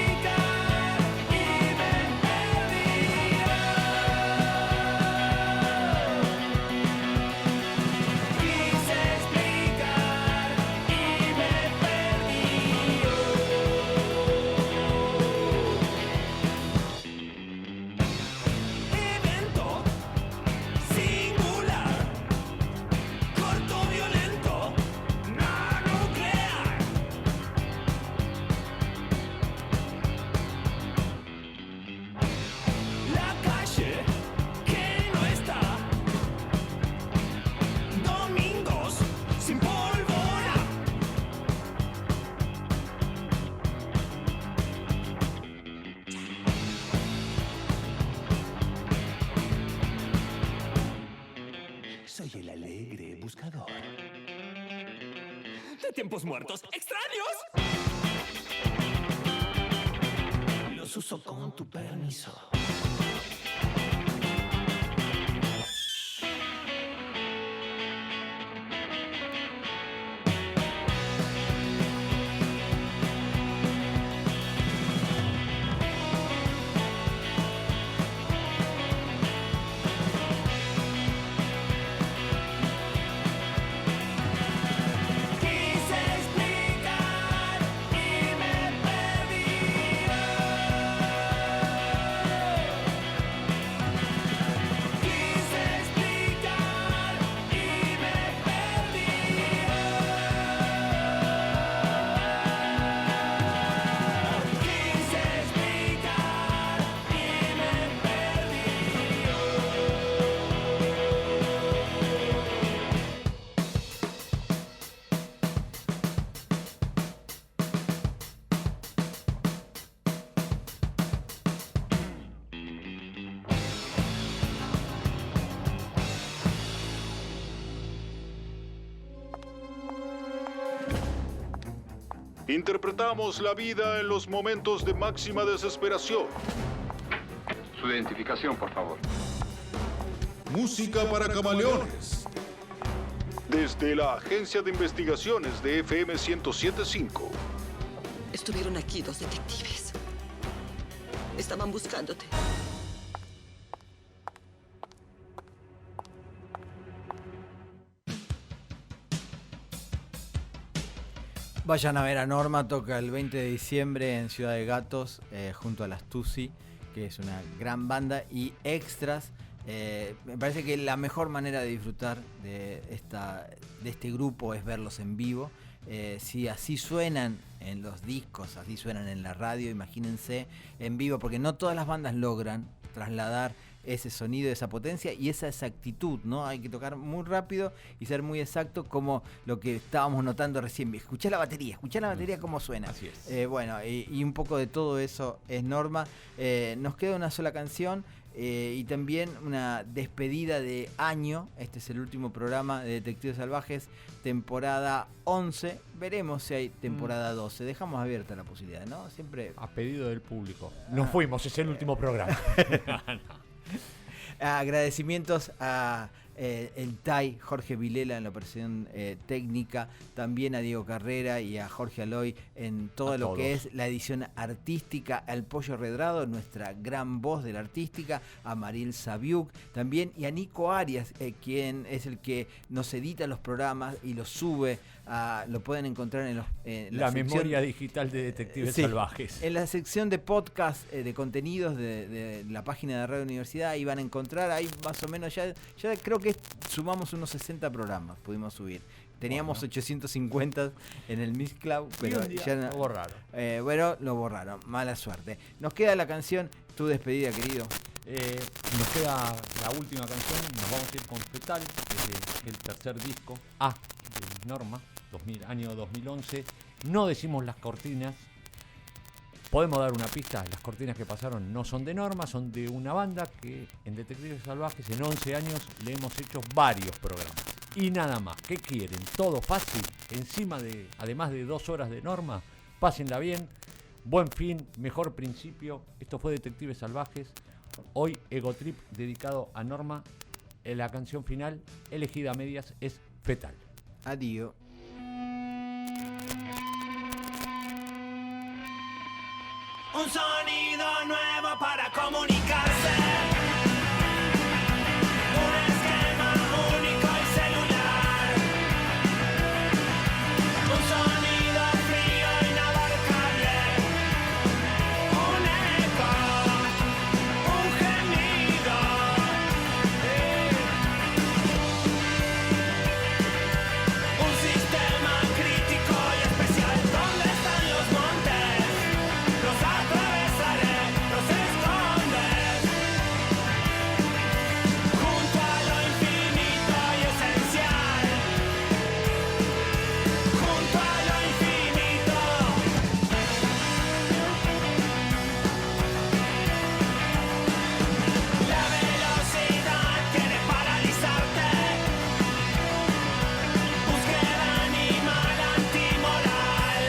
explicar y me perdí. Quise explicar y me perdí. Evento singular, corto violento, no nuclear. La calle que no está, domingos sin pólvora. Soy el alegre buscador de tiempos muertos extraños. Los uso con tu permiso. Quise explicar y me perdí. Quise explicar y me perdí. Quise explicar y me perdí. Interpretamos la vida en los momentos de máxima desesperación. Su identificación, por favor. Música para camaleones. Desde la Agencia de Investigaciones de FM 107.5. Estuvieron aquí 2 detectives. Estaban buscándote. Vayan a ver a Norma, toca el 20 de diciembre en Ciudad de Gatos, junto a las Tusi, que es una gran banda, y extras. Me parece que la mejor manera de disfrutar de este grupo es verlos en vivo. Si así suenan en los discos, así suenan en la radio, imagínense en vivo, porque no todas las bandas logran trasladar ese sonido, esa potencia y esa exactitud, ¿no? Hay que tocar muy rápido y ser muy exacto, como lo que estábamos notando recién. Escuchá la batería cómo suena. Así es. Bueno, y un poco de todo eso es Norma. Nos queda una sola canción. y también una despedida de año. Este es el último programa de Detectives Salvajes, temporada 11. Veremos si hay temporada 12. Dejamos abierta la posibilidad, ¿no? Siempre a pedido del público. Nos fuimos, es el último programa. Agradecimientos a el TAI, Jorge Vilela en la operación técnica, también a Diego Carrera y a Jorge Aloy en todo lo que es la edición artística, al Pollo Redrado, nuestra gran voz de la artística, a Mariel Sabiuk también, y a Nico Arias, quien es el que nos edita los programas y los sube. Lo pueden encontrar en la memoria digital de Detectives Salvajes. En la sección de podcast de contenidos de la página de Radio Universidad, ahí van a encontrar, ahí más o menos ya creo que sumamos unos 60 programas, pudimos subir. Teníamos 850 en el Mixcloud, pero ya lo borraron. Bueno, lo borraron, mala suerte. Nos queda la canción, tu despedida, querido. Nos queda la última canción, nos vamos a ir con Fetal, desde el tercer disco A de Norma, año 2011. No decimos las cortinas, podemos dar una pista, las cortinas que pasaron no son de Norma, son de una banda que en Detectives Salvajes en 11 años le hemos hecho varios programas. Y nada más, ¿qué quieren? Todo fácil, además de 2 horas de Norma, pásenla bien, buen fin, mejor principio. Esto fue Detectives Salvajes. Hoy Ego Trip dedicado a Norma. La canción final, elegida a medias, es Fetal. Adiós. Un sonido nuevo para comunicarse. Un esquema único y celular. Un sonido frío inabarcable. Un eco, un gemido. Un sistema crítico y especial. ¿Dónde están los montes? Los atravesaré, los escondes. Junto a lo infinito y esencial. Junto a lo infinito. La velocidad quiere paralizarte. Búsqueda animal antimoral.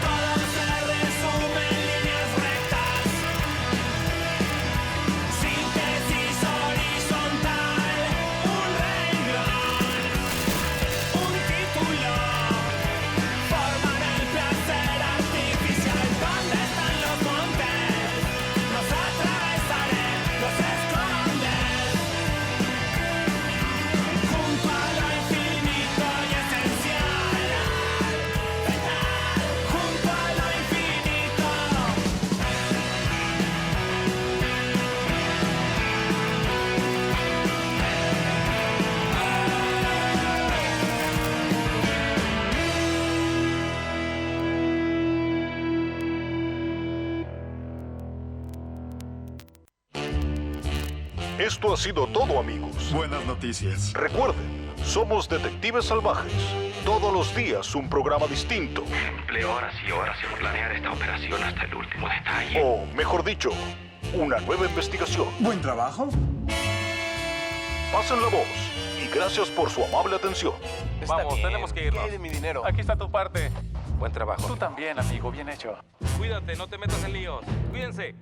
Todo se resume en líneas rectas. Síntesis horizontal. Un renglón. Un título. Forman el placer artificial. ¿Dónde están los montes? Los atravesaré, los escondes. Junto a lo infinito y esencial. Junto a lo infinito. Esto ha sido todo, amigos. Buenas noticias. Recuerden, somos Detectives Salvajes. Todos los días un programa distinto. Empleo horas y horas en planear esta operación hasta el último detalle. O, mejor dicho, una nueva investigación. ¿Buen trabajo? Pasen la voz y gracias por su amable atención. Vamos, tenemos que irnos. ¿Qué hay de mi dinero? Aquí está tu parte. Buen trabajo. Tú también, amigo, bien hecho. Cuídate, no te metas en líos. Cuídense.